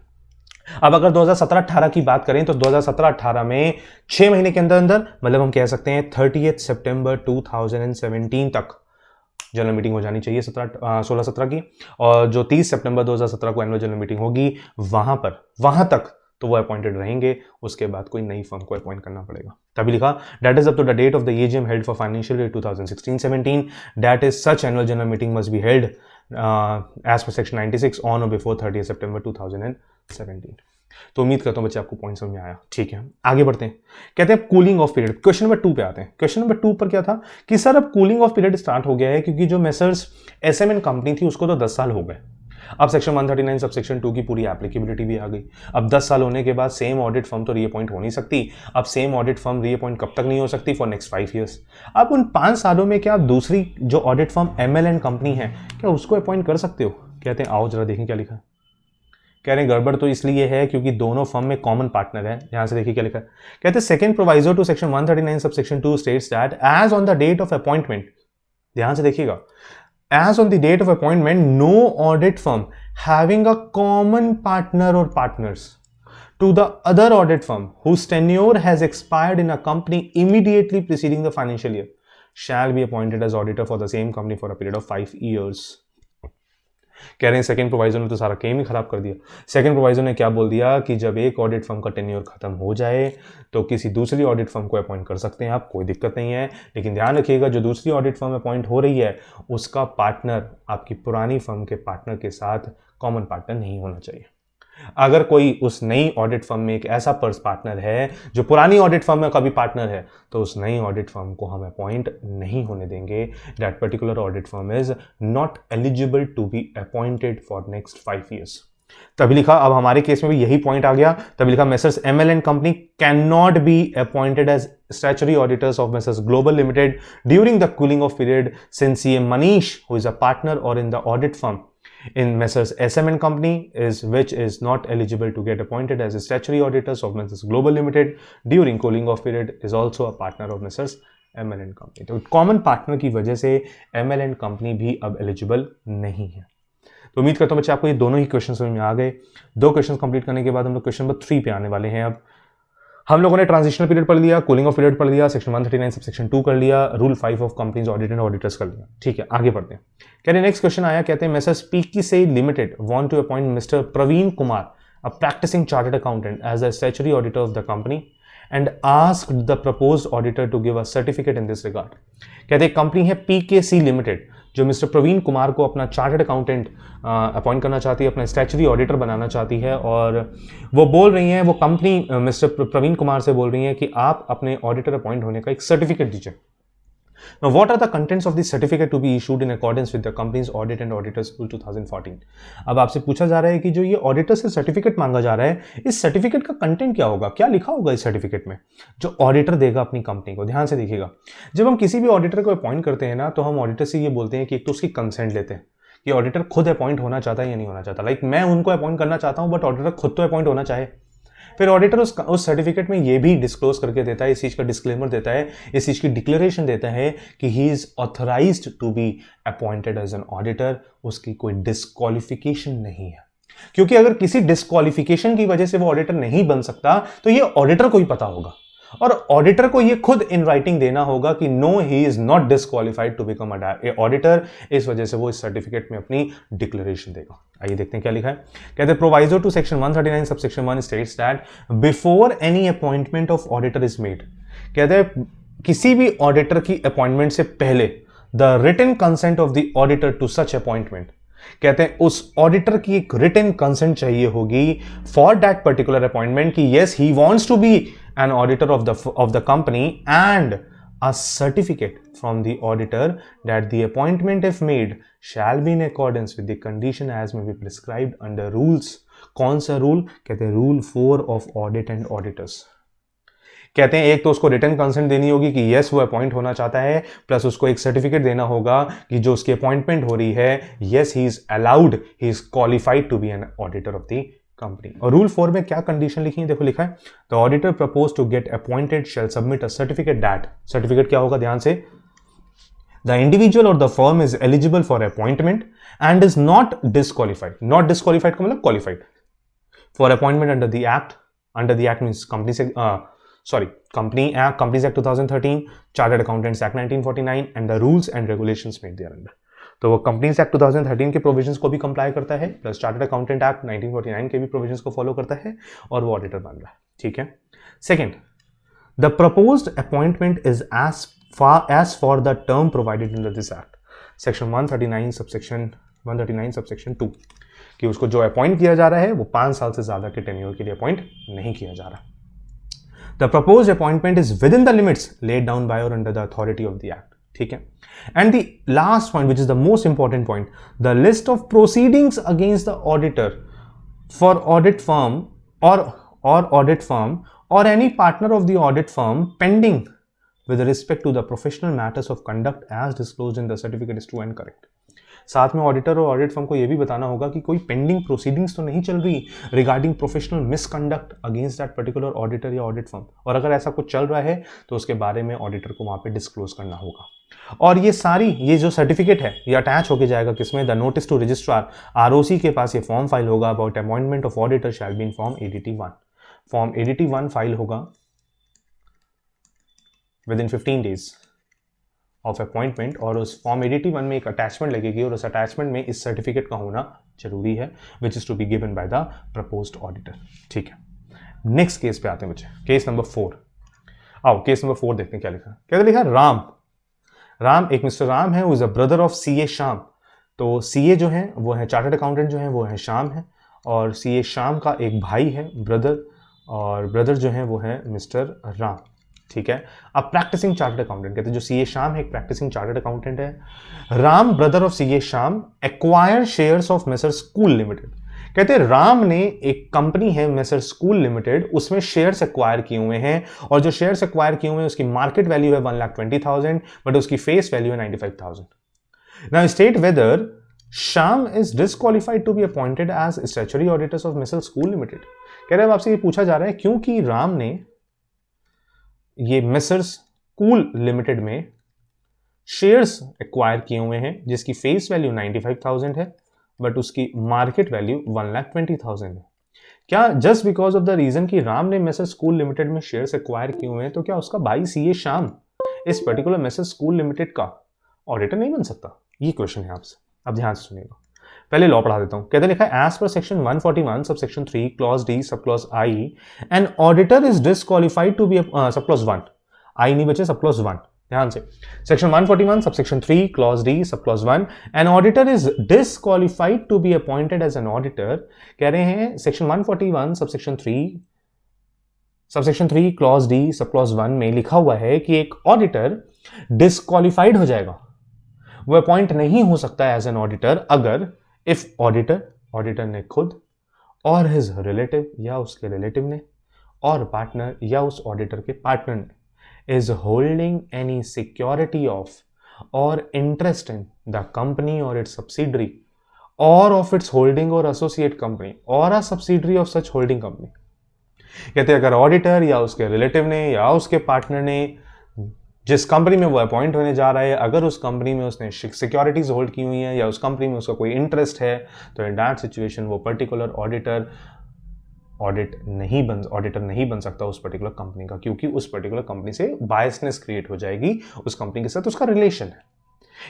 अब अगर 2017-18 की बात करें तो 2017-18 में 6 महीने के अंदर मतलब हम कह सकते हैं 30 सितंबर 2017 तक जनरल मीटिंग हो जानी चाहिए 16-17 की, और जो 30 सितंबर 2017 को एनुअल जनरल मीटिंग होगी वहां तक तो वो अपॉइंटेड रहेंगे। उसके बाद कोई नई फर्म को अपॉइंट करना पड़ेगा। तभी लिखा that is up to the date of the AGM held for financial year 2016-17 that is such annual general meeting must be held as per section 96 on or before 30 सितंबर 2017। तो उम्मीद करता हूं बच्चे आपको पॉइंट समझ में आया। ठीक है, आगे बढ़ते हैं। कहते हैं cooling off period. Question number 2 पे आते हैं। क्वेश्चन नंबर 2 पर क्या था कि सर अब कूलिंग ऑफ पीरियड स्टार्ट हो गया है, क्योंकि जो मेसर्स एसएमएन कंपनी थी उसको तो 10 साल हो गए। अब सेक्शन 139 सब सेक्शन 2 की पूरी एप्लीकेबिलिटी भी आ गई। अब 10 साल होने के बाद सेम ऑडिट फर्म तो रीअपॉइंट हो नहीं सकती। अब सेम ऑडिट फर्म रीअपॉइंट कब तक नहीं हो सकती, फॉर नेक्स्ट 5 years। अब उन 5 सालों में क्या आप दूसरी जो ऑडिट फर्म एमएलएन कंपनी है क्या उसको अपॉइंट कर सकते हो? कहते हैं आओ जरा देखें क्या लिखा है। कह रहे हैं गड़बड़ तो इसलिए है क्योंकि दोनों फर्म में कॉमन पार्टनर है। यहां से देखिए क्या लिखा है। कहते हैं second प्रोवाइजर to section 139 sub section 2 states that as on the date of appointment, ध्यान से देखिएगा, as on the date of appointment, no audit firm having a common partner or partners to the other audit firm whose tenure has expired in a company immediately preceding the financial year shall be appointed as auditor for the same company for a period of 5 years। कह रहे हैं सेकंड प्रोवाइजर ने तो सारा गेम ही खराब कर दिया। सेकंड प्रोवाइजर ने क्या बोल दिया कि जब एक ऑडिट फर्म का टेन्योर खत्म हो जाए तो किसी दूसरी ऑडिट फर्म को अपॉइंट कर सकते हैं आप, कोई दिक्कत नहीं है। लेकिन ध्यान रखिएगा जो दूसरी ऑडिट फर्म अपॉइंट हो रही है उसका पार्टनर आपकी पुरानी फर्म के पार्टनर के साथ कॉमन पार्टनर नहीं होना चाहिए। अगर कोई उस नई ऑडिट फर्म में एक ऐसा पार्टनर है जो पुरानी ऑडिट फर्म में कभी पार्टनर है तो उस नई ऑडिट फर्म को हम अपॉइंट नहीं होने देंगे। That particular audit firm is not eligible to be appointed for next 5 years। तभी लिखा, अब हमारे केस में भी यही पॉइंट आ गया। तभी लिखा messrs MLN company can not be appointed as statutory auditors of messrs Global Limited during the cooling off period since CA Manish who is a partner और in the audit firm in Messrs SMN company which is not eligible to get appointed as statutory auditors of Messrs Global Limited during cooling off period is also a partner of Messrs MLN company। तो कॉमन पार्टनर की वजह से MLN कंपनी भी अब एलिजिबल नहीं है। तो उम्मीद करता हूं बच्चे आपको ये दोनों ही क्वेश्चन समझ में आ गए। 2 क्वेश्चन कंप्लीट करने के बाद हम लोग क्वेश्चन नंबर 3 पे आने वाले हैं। अब हम लोगों ने ट्रांजिशनल पीरियड पढ़ लिया, कूलिंग ऑफ पीरियड पढ़ लिया, सेक्शन 139 सब सेक्शन 2 कर लिया, rule 5 of companies audit and auditors कर लिया। ठीक है, आगे बढ़ते हैं। कह रहे नेक्स्ट क्वेश्चन आया, कहते हैं Messrs PK Limited want to appoint Mister Praveen Kumar a practising chartered accountant as a statutory auditor of the company and asked the proposed auditor to give a certificate in this regard. कहते हैं कंपनी है पीके लिमिटेड जो मिस्टर प्रवीण कुमार को अपना चार्टर्ड अकाउंटेंट अपॉइंट करना चाहती है, अपना स्टैचुटरी ऑडिटर बनाना चाहती है, और वो बोल रही हैं, वो कंपनी मिस्टर प्रवीण कुमार से बोल रही हैं कि आप अपने ऑडिटर अपॉइंट होने का एक सर्टिफिकेट दीजिए। Now, what are the contents of the certificate to be issued in accordance with the company's audit and auditors rule 2014? अब आपसे पूछा जा रहा है कि जो ये ऑडिटर से सर्टिफिकेट मांगा जा रहा है, इस सर्टिफिकेट का कंटेंट क्या होगा, क्या लिखा होगा इस सर्टिफिकेट में जो ऑडिटर देगा अपनी कंपनी को। ध्यान से देखिएगा, जब हम किसी भी ऑडिटर को अपॉइंट करते हैं ना, तो हम ऑडिटर से ये बोलते हैं कि एक तो उसकी कंसेंट लेते हैं कि ऑडिटर खुद अपॉइंट होना चाहता है या नहीं होना चाहता। लाइक मैं उनको अपॉइंट करना चाहता हूं, बट ऑडिटर खुद तो अपॉइंट होना चाहे। फिर ऑडिटर उस सर्टिफिकेट में ये भी डिस्क्लोज करके देता है, इस चीज का डिस्क्लेमर देता है, इस चीज की डिक्लेरेशन देता है कि he is authorised to be appointed as an auditor. उसकी कोई डिस्क्वालिफिकेशन नहीं है, क्योंकि अगर किसी डिस्क्वालिफिकेशन की वजह से वो ऑडिटर नहीं बन सकता तो ये ऑडिटर को ही पता होगा, और ऑडिटर को ये खुद इन राइटिंग देना होगा कि no, he is not disqualified to become a auditor. इस वजह से वो इस सर्टिफिकेट में अपनी डिक्लेरेशन देगा। आइए देखते हैं क्या लिखा है। कहते हैं proviso to section 139 subsection 1 states that before any appointment of auditor is made. कहते हैं किसी भी ऑडिटर की अपॉइंटमेंट से पहले the written consent of the auditor to such appointment, कहते हैं उस ऑडिटर की एक रिटन कंसेंट चाहिए होगी फॉर दैट पर्टिकुलर अपॉइंटमेंट कि yes he wants to be an auditor of the company, and a certificate from the auditor that the appointment if made shall be in accordance with the condition as may be prescribed under rules। कौन सा रूल? कहते हैं rule 4 of audit and auditors. कहते हैं एक तो उसको रिटर्न कंसेंट देनी होगी कि यस वो अपॉइंट होना चाहता है, प्लस उसको एक सर्टिफिकेट देना होगा कि जो उसकी अपॉइंटमेंट हो रही है, yes he is allowed, he is qualified to be an auditor of the company. और रूल 4 में क्या कंडीशन लिखी है, देखो लिखा है the auditor propose to get appointed shall submit a certificate that, certificate क्या होगा, ध्यान से, द इंडिविजुअल और the firm is eligible for appointment and is not disqualified, not disqualified का मतलब qualified, for appointment under the act means companies act 2013, chartered accountants act 1949 and the rules and regulations made thereunder. तो वो कंपनीज एक्ट 2013 के प्रोविजंस को भी कंप्लाई करता है, प्लस चार्टर्ड अकाउंटेंट एक्ट 1949 के भी प्रोविजंस को फॉलो करता है, और वो ऑडिटर बन रहा है। ठीक है। Second, the proposed appointment is as for the term provided in this act, section 139 subsection 2, कि उसको जो अपॉइंट किया जा रहा है वो 5 साल से ज्यादा के टेन्योर के लिए अपॉइंट नहीं किया जा रहा। The proposed appointment is within the limits laid down by और under the authority of the act. ठीक है। And the last point which is the most important point, the list of proceedings against the auditor for audit firm और ऑडिट फर्म और any partner of the audit firm pending with respect to the professional matters of conduct as disclosed in the certificate is true and correct. साथ में ऑडिटर और ऑडिट फर्म को यह भी बताना होगा कि कोई पेंडिंग प्रोसीडिंग्स तो नहीं चल रही regarding professional misconduct against that particular auditor या ऑडिट फर्म, और अगर ऐसा कुछ चल रहा है तो उसके बारे में ऑडिटर को वहां पे डिस्क्लोज करना होगा। और ये जो सर्टिफिकेट है ये अटैच होके जाएगा किसमें, the notice to registrar, ROC के पास ये फॉर्म फाइल होगा about appointment of auditor shall be in form ADT1। Form ADT1 file होगा within 15 days of appointment, और उस फॉर्म ADT1 में एक अटैचमेंट लगेगी और उस अटैचमेंट में इस सर्टिफिकेट का होना जरूरी है, which is to be given by the proposed auditor. ठीक है। नेक्स्ट केस पे आते हैं बच्चे, केस नंबर 4। आओ केस नंबर 4 देखते हैं क्या लिखा है। क्या लिखा है, राम एक मिस्टर राम है, is a brother of CA Shyam. तो CA जो है वो है चार्टर्ड अकाउंटेंट जो है वो है श्याम है, और CA श्याम का एक भाई है ब्रदर, और ब्रदर जो है वो है मिस्टर राम। ठीक है। अब प्रैक्टिसिंग चार्टर्ड अकाउंटेंट, कहते हैं जो CA श्याम है एक प्रैक्टिसिंग चार्टर्ड अकाउंटेंट है। Ram brother of CA Shyam acquire shares of messrs school limited. कहते हैं राम ने एक कंपनी है मेसर स्कूल लिमिटेड, उसमें शेयर्स एक्वायर किए हुए हैं, और जो शेयर्स एक्वायर किए हुए हैं उसकी मार्केट वैल्यू है 1,20,000, बट उसकी फेस वैल्यू है 95,000। Now state whether Shyam is disqualified to be appointed as statutory auditors of messrs school limited. कह रहे हैं आपसे ये पूछा जा रहा है क्योंकि राम ने ये मेसर स्कूल लिमिटेड में शेयर्स एक्वायर किए हुए हैं जिसकी फेस वैल्यू 95,000 है, बट उसकी मार्केट वैल्यू 1,20,000 है। क्या just because of the reason कि राम ने मेसर स्कूल लिमिटेड में शेयर्स एक्वायर किए हुए हैं तो क्या उसका भाई CA श्याम इस पर्टिकुलर मेसर स्कूल लिमिटेड का ऑडिटर नहीं बन सकता? ये क्वेश्चन है आपसे, अब ध्यान से सुनिएगा। पहले लॉ पढ़ा देता हूं। कहते लिखा है as per section 141 subsection 3 clause D subclause I an auditor is disqualified to be subclause 1 I नहीं बचे सब क्लॉज 1 ध्यान से, section 141 subsection 3 clause D subclause 1, an auditor is disqualified to be appointed as an auditor. कह रहे हैं section 141 subsection 3 clause D subclause 1 में लिखा हुआ है कि एक ऑडिटर डिसक्वालिफाइड हो जाएगा, वो अपॉइंट नहीं हो सकता एज एन ऑडिटर अगर इफ ऑडिटर ने खुद और हिज रिलेटिव या उसके रिलेटिव ने और पार्टनर या उस ऑडिटर के पार्टनर ने is holding any security of or interest in the company or its subsidiary or of its holding or associate company or a subsidiary of such holding company। कहते हैं अगर ऑडिटर या उसके रिलेटिव ने या उसके पार्टनर ने जिस कंपनी में वो अपॉइंट होने जा रहा है, अगर उस कंपनी में उसने सिक्योरिटीज होल्ड की हुई हैं या उस कंपनी में उसका कोई इंटरेस्ट है, तो इन दैट सिचुएशन वो पर्टिकुलर ऑडिटर नहीं बन सकता उस पर्टिकुलर कंपनी का, क्योंकि उस पर्टिकुलर कंपनी से बायसनेस क्रिएट हो जाएगी, उस कंपनी के साथ उसका रिलेशन है।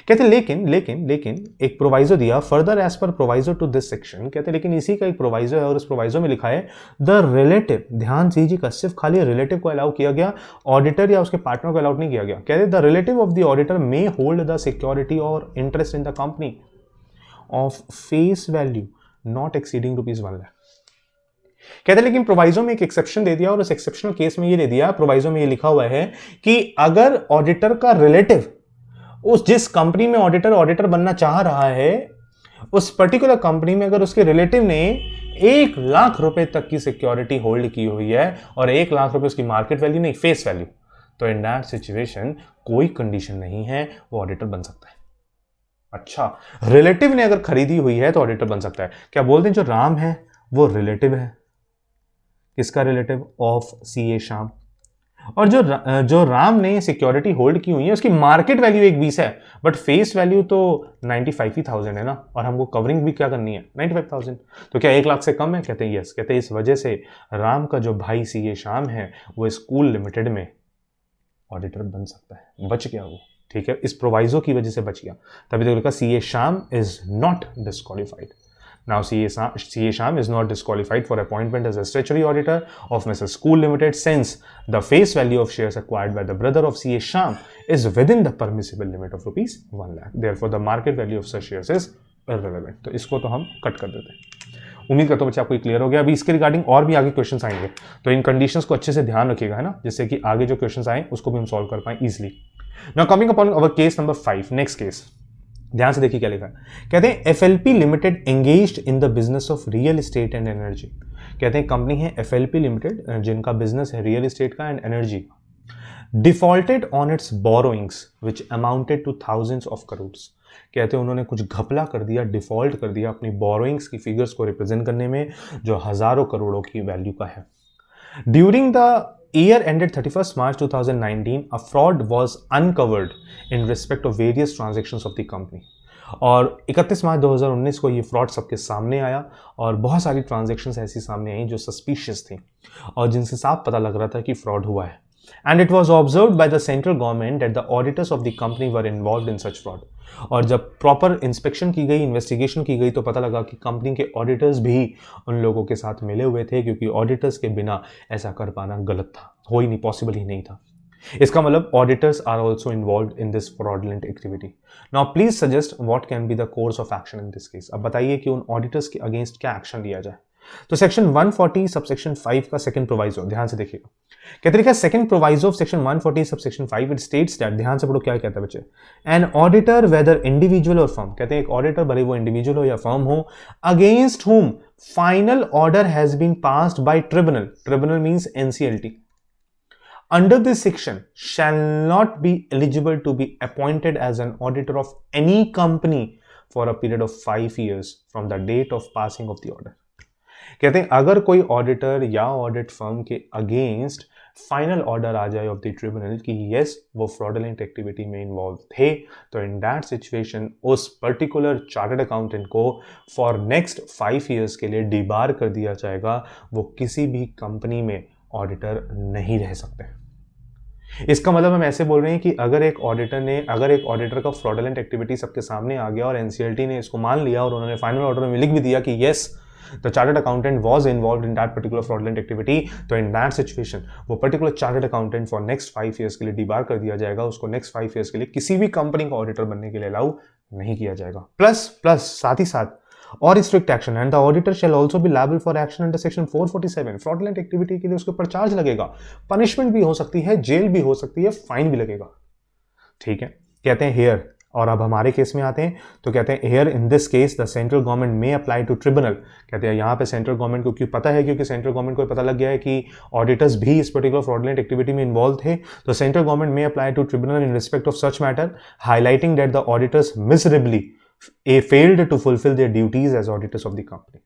कहते लेकिन एक प्रोवाइजो दिया, further as per proviso to this section, कहते लेकिन इसी का एक प्रोवाइजो है और उस प्रोवाइजो में लिखा है द रिलेटिव, ध्यान से जी का सिर्फ खाली रिलेटिव को अलाउ किया गया, ऑडिटर या उसके पार्टनर को अलाउड नहीं किया गया। कहते the relative of the auditor may hold the security और interest in the company of face value not exceeding ₹1 lakh. कहते लेकिन प्रोवाइजो में एक एक्सेप्शन दे दिया और उस एक्सेप्शनल केस में ये दे दिया, प्रोवाइजो में ये लिखा हुआ है कि अगर ऑडिटर का रिलेटिव उस जिस कंपनी में ऑडिटर बनना चाह रहा है, उस पर्टिकुलर कंपनी में अगर उसके रिलेटिव ने 1 लाख रुपए तक की सिक्योरिटी होल्ड की हुई है और 1 लाख रुपए उसकी मार्केट वैल्यू नहीं फेस वैल्यू, तो इन दैट सिचुएशन कोई कंडीशन नहीं है, वो ऑडिटर बन सकता है। अच्छा, रिलेटिव ने अगर खरीदी हुई है तो ऑडिटर बन सकता है। क्या बोलते हैं जो राम है वो रिलेटिव है, किसका रिलेटिव? Of CA Shyam. और जो राम ने सिक्योरिटी होल्ड की हुई है उसकी मार्केट वैल्यू 120 है, बट फेस वैल्यू तो 95,000 है ना, और हमको कवरिंग भी क्या करनी है 95,000, तो क्या 1 लाख से कम है? कहते हैं यस। कहते हैं इस वजह से राम का जो भाई सीए श्याम है वो स्कूल लिमिटेड में ऑडिटर बन सकता है, बच गया वो, ठीक है, इस प्रोवाइजो की वजह से बच गया। तभी तो लिखा CA Shyam is not disqualified. Now, CA Sham is not disqualified for appointment as a statutory auditor of Mrs. School Limited since the face value of shares acquired by the brother of CA Sham is within the permissible limit of ₹1 lakh. Therefore, the market value of such shares is irrelevant. तो इसको तो हम कट कर देते हैं। उम्मीद करता हूँ बच्चे आपको क्लियर हो गया। अभी इसके रिगार्डिंग और भी आगे क्वेश्चंस आएंगे, तो इन कंडीशंस को अच्छे से ध्यान रखिएगा, है ना, जिससे कि आगे जो क्वेश्चंस आए उसको भी हम सॉल्व कर पाए easily. Now coming upon our case number 5, next case, ध्यान से देखिए क्या लिखा है। कहते हैं FLP limited engaged in the business of real estate and energy. कहते हैं कंपनी है एफएलपी लिमिटेड जिनका बिजनेस है रियल एस्टेट का एंड एनर्जी का, defaulted on it's borrowings which amounted two thousands of crores. कहते हैं उन्होंने कुछ घपला कर दिया, डिफॉल्ट कर दिया अपनी बोरोइंग्स की फिगर्स को रिप्रेजेंट करने में जो हजारों करोड़ों की वैल्यू का है। During the year ended 31st March 2019, a fraud was uncovered in respect of various transactions of the company। और 31 मार्च 2019 को ये फ्रॉड सबके सामने आया और बहुत सारी ट्रांजैक्शंस ऐसी सामने आई जो सस्पिशियस थी और जिनसे साफ पता लग रहा था कि फ्रॉड हुआ है। And it was observe by the central government that the auditors of the company were involve in such fraud. और जब प्रॉपर इंस्पेक्शन की गई, इन्वेस्टिगेशन की गई, तो पता लगा कि कंपनी के ऑडिटर्स भी उन लोगों के साथ मिले हुए थे, क्योंकि ऑडिटर्स के बिना ऐसा कर पाना गलत था, हो ही नहीं, पॉसिबल ही नहीं था। इसका मतलब auditors are also involve in this fraudulent activity. Now please suggest what can be the course of action in this case. अब बताइए कि उन ऑडिटर्स के अगेंस्ट क्या एक्शन लिया जाए। तो सेक्शन 140 सबसेक्शन 5 का सेकंड प्रोवाइजो, ध्यान से देखिएगा। क्या तरीका है second proviso of section 140 subsection 5, it states that, ध्यान से पढ़ो क्या कहता है बच्चे, एन ऑडिटर वेदर इंडिविजुअल और फर्म। कहते हैं एक ऑडिटर भले वो इंडिविजुअल हो या फर्म हो, against whom final order has been passed by tribunal means NCLT under this section shall not be eligible to be appointed as an auditor of any company for a period of 5 years from the date of passing of the order। कहते हैं अगर कोई ऑडिटर या ऑडिट फर्म के अगेंस्ट फाइनल ऑर्डर आ जाए ऑफ द ट्रिब्यूनल कि यस वो फ्रॉडलेंट एक्टिविटी में इन्वॉल्व थे, तो इन दैट सिचुएशन उस पर्टिकुलर चार्टर्ड अकाउंटेंट को फॉर नेक्स्ट 5 ईयर्स के लिए डिबार कर दिया जाएगा, वो किसी भी कंपनी में ऑडिटर नहीं रह सकते। इसका मतलब हम ऐसे बोल रहे हैं कि अगर एक ऑडिटर का फ्रॉडलेंट एक्टिविटी सबके सामने आ गया और एनसीएलटी ने इसको मान लिया और उन्होंने फाइनल ऑर्डर में लिख भी दिया कि yes the chartered accountant was involved in that particular fraudulent activity, तो इन दैट सिचुएशन वो particular chartered accountant for next 5 years के लिए डिबार कर दिया जाएगा, उसको नेक्स्ट 5 ईयर्स के लिए किसी भी कंपनी का ऑडिटर बनने के लिए अलाउ नहीं किया जाएगा। प्लस साथ ही साथ और strict action, and the auditor shall also be liable for action under section 447, fraudulent activity के लिए उसके ऊपर चार्ज लगेगा, पनिशमेंट भी हो सकती है, जेल भी हो सकती है, फाइन भी लगेगा। ठीक है, कहते हैं हेयर, और अब हमारे केस में आते हैं तो कहते हैं here in this case the central government may apply to tribunal. कहते हैं यहाँ पे सेंट्रल गवर्नमेंट को क्यों पता है, क्योंकि सेंट्रल गवर्नमेंट को पता लग गया है कि ऑडिटर्स भी इस पर्टिकुलर फ्रॉडलेंट एक्टिविटी में इन्वॉल्व थे, तो central government may apply to tribunal in respect of such matter, highlighting that the auditors miserably failed to fulfill their duties as auditors of the company।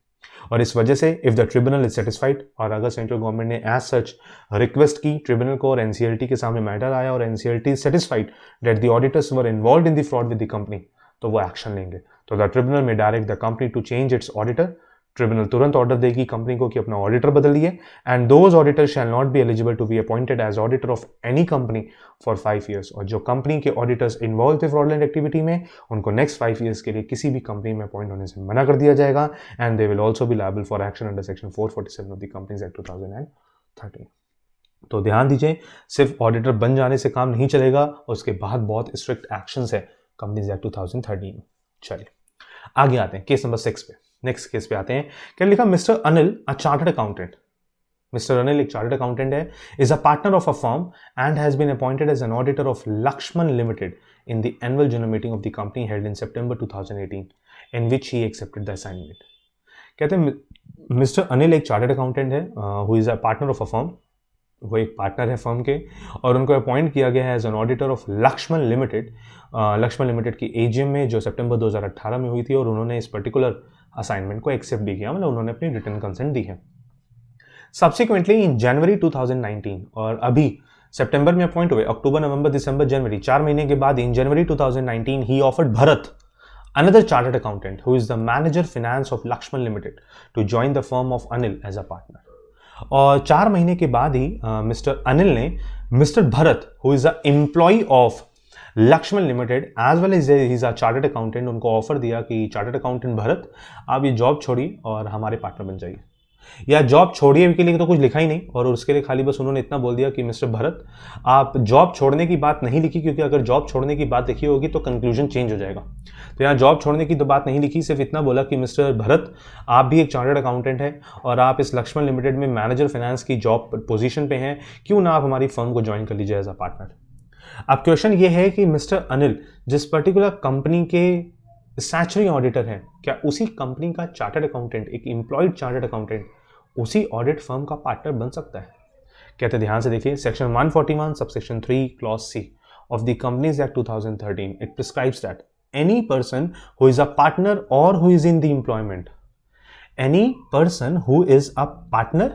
और इस वजह से if the tribunal is satisfied, और अगर सेंट्रल गवर्नमेंट ने एज सच रिक्वेस्ट की ट्रिब्यूनल को और एनसीएलटी के सामने मैटर आया और NCLT satisfied that the auditors were involved in the fraud with the company, तो वो एक्शन लेंगे। तो the tribunal may direct the company to change its auditor, tribunal तुरंत ऑर्डर देगी कंपनी को कि अपना ऑडिटर बदलिए, and those auditor shall not be eligible to be appointed as auditor of any company for 5 years. और जो कंपनी के ऑडिटर्स इन्वॉल्व थे फ्रॉडलेंट एक्टिविटी में, उनको नेक्स्ट 5 ईयर्स के लिए किसी भी कंपनी में अपॉइंट होने से मना कर दिया जाएगा, and they will also be liable for action under section 447 of the companies act 2013। तो ध्यान दीजिए, सिर्फ ऑडिटर बन जाने से काम नहीं चलेगा, उसके बाद बहुत स्ट्रिक्ट एक्शंस है कंपनीज एक्ट 2013। चलिए आगे आते हैं केस नंबर 6 पे। नेक्स्ट केस पे आते हैं। क्या लिखा, mister Anil a chartered accountant, mister Anil एक चार्टर्ड अकाउंटेंट है, is a partner of a firm and has been appointed as an auditor of Lakshman limited in the annual general meeting of the company held in September 2018 in which he accepted the assignment. कहते हैं मिस्टर अनिल एक चार्टर्ड अकाउंटेंट है, who is a partner of a firm, वो एक पार्टनर है फर्म के, और उनको अपॉइंट किया गया है as an auditor of Lakshman limited. Laxman limited की एजीएम में जो सितंबर 2018 में हुई थी, और उन्होंने इस पर्टिकुलर असाइनमेंट को एक्सेप्ट भी किया, मतलब उन्होंने अपनी रिटर्न कंसेंट दी है। सब्सिक्वेंटली इन जनवरी 2019, और अभी सितंबर में अपॉइंट हुए, अक्टूबर नवंबर दिसंबर जनवरी 4 महीने के बाद इन जनवरी 2019 ही offered Bharat, another chartered accountant who is the manager finance of Lakshman Limited, to join the firm of Anil as a partner। और 4 महीने के बाद ही मिस्टर अनिल ने mister Bharat who is a employee of Lakshman limited as well as is a chartered accountant, उनको ऑफर दिया कि चार्टर्ड अकाउंटेंट भरत आप ये जॉब छोड़िए और हमारे पार्टनर बन जाइए, या जॉब छोड़िए के लिए तो कुछ लिखा ही नहीं, और उसके लिए खाली बस उन्होंने इतना बोल दिया कि मिस्टर भरत आप जॉब छोड़ने की बात नहीं लिखी, क्योंकि अगर जॉब छोड़ने की बात लिखी होगी तो कंक्लूजन चेंज हो जाएगा। तो यहाँ जॉब छोड़ने की तो बात नहीं लिखी, सिर्फ इतना बोला कि मिस्टर भरत आप भी एक चार्टर्ड अकाउंटेंट हैं और आप इस लक्ष्मण लिमिटेड में मैनेजर फाइनेंस की जॉब पोजीशन पे हैं, क्यों ना आप हमारी फर्म को ज्वाइन कर लीजिए एज अ पार्टनर। अब क्वेश्चन ये है कि मिस्टर अनिल जिस पर्टिकुलर कंपनी के स्टैट्यूटरी ऑडिटर हैं, क्या उसी कंपनी का चार्टर्ड अकाउंटेंट, एक एम्प्लॉयड चार्टर्ड अकाउंटेंट उसी ऑडिट फर्म का पार्टनर बन सकता है? कहते ध्यान से देखिए, section 141 subsection 3 clause C of the companies act 2013 it prescribes that any person who is a partner or who is in the employment, any person who is a partner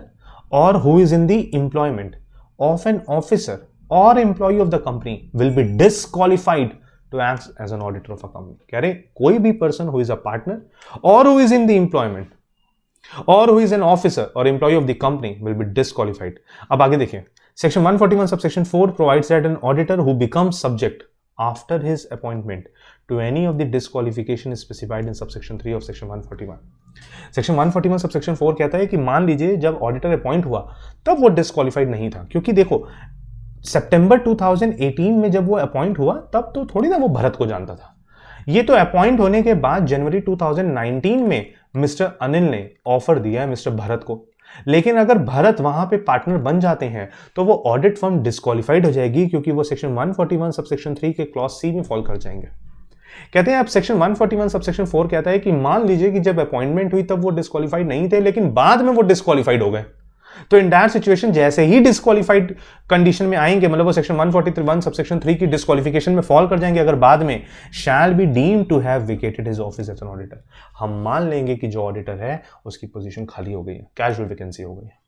or who is in the employment of an officer or employee of the company will be disqualified to act as an auditor of a company। कह रहे कोई भी person who is a partner or who is in the employment or who is an officer or employee of the company will be disqualified। अब आगे देखिए, section 141 subsection 4 provides that an auditor who becomes subject after his appointment to any of the disqualification is specified in subsection 3 of section 141। Section 141 subsection 4 कहता है कि मान लीजिए जब ऑडिटर अपॉइंट हुआ तब वो डिस्क्वालिफाइड नहीं था, क्योंकि देखो सितंबर 2018 में जब वो अपॉइंट हुआ तब तो थोड़ी ना वो भरत को जानता था, ये तो अपॉइंट होने के बाद जनवरी 2019 में मिस्टर अनिल ने ऑफर दिया है मिस्टर भरत को। लेकिन अगर भरत वहां पे पार्टनर बन जाते हैं तो वो ऑडिट फर्म डिस्क्वालिफाइड हो जाएगी, क्योंकि वो सेक्शन 141 सबसेक्शन 3 के क्लॉज सी में फॉल कर जाएंगे। कहते हैं अब सेक्शन 141 सबसेक्शन 4 कहता है कि मान लीजिए कि जब अपॉइंटमेंट हुई तब वो डिस्क्वालिफाइड नहीं थे, लेकिन बाद में वो डिस्क्वालिफाइड हो गए, तो इन दैट सिचुएशन जैसे ही डिस्क्वालिफाइड कंडीशन में आएंगे, मतलब वो सेक्शन 141 सबसेक्शन 3 की डिस्क्वालिफिकेशन में फॉल कर जाएंगे, अगर बाद में shall be deem to have vacated his office as an auditor, हम मान लेंगे कि जो ऑडिटर है उसकी पोजीशन खाली हो गई है, कैजुअल वैकेंसी हो गई है,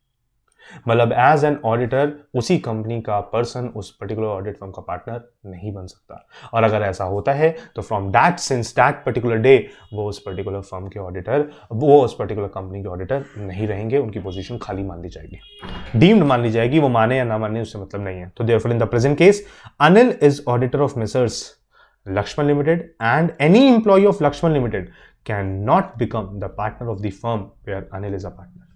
मतलब एज एन ऑडिटर उसी कंपनी का पर्सन उस पर्टिकुलर ऑडिट फर्म का पार्टनर नहीं बन सकता। और अगर ऐसा होता है तो from that since that particular day वो उस पर्टिकुलर फर्म के ऑडिटर, वो उस पर्टिकुलर कंपनी के ऑडिटर नहीं रहेंगे, उनकी पोजीशन खाली मान ली जाएगी, डीम्ड मान ली जाएगी, वो माने या ना माने उससे मतलब नहीं है। तो therefore in the present case Anil is auditor of messrs Lakshman Limited and any employee of Lakshman Limited can not become the partner of the firm where Anil is a partner.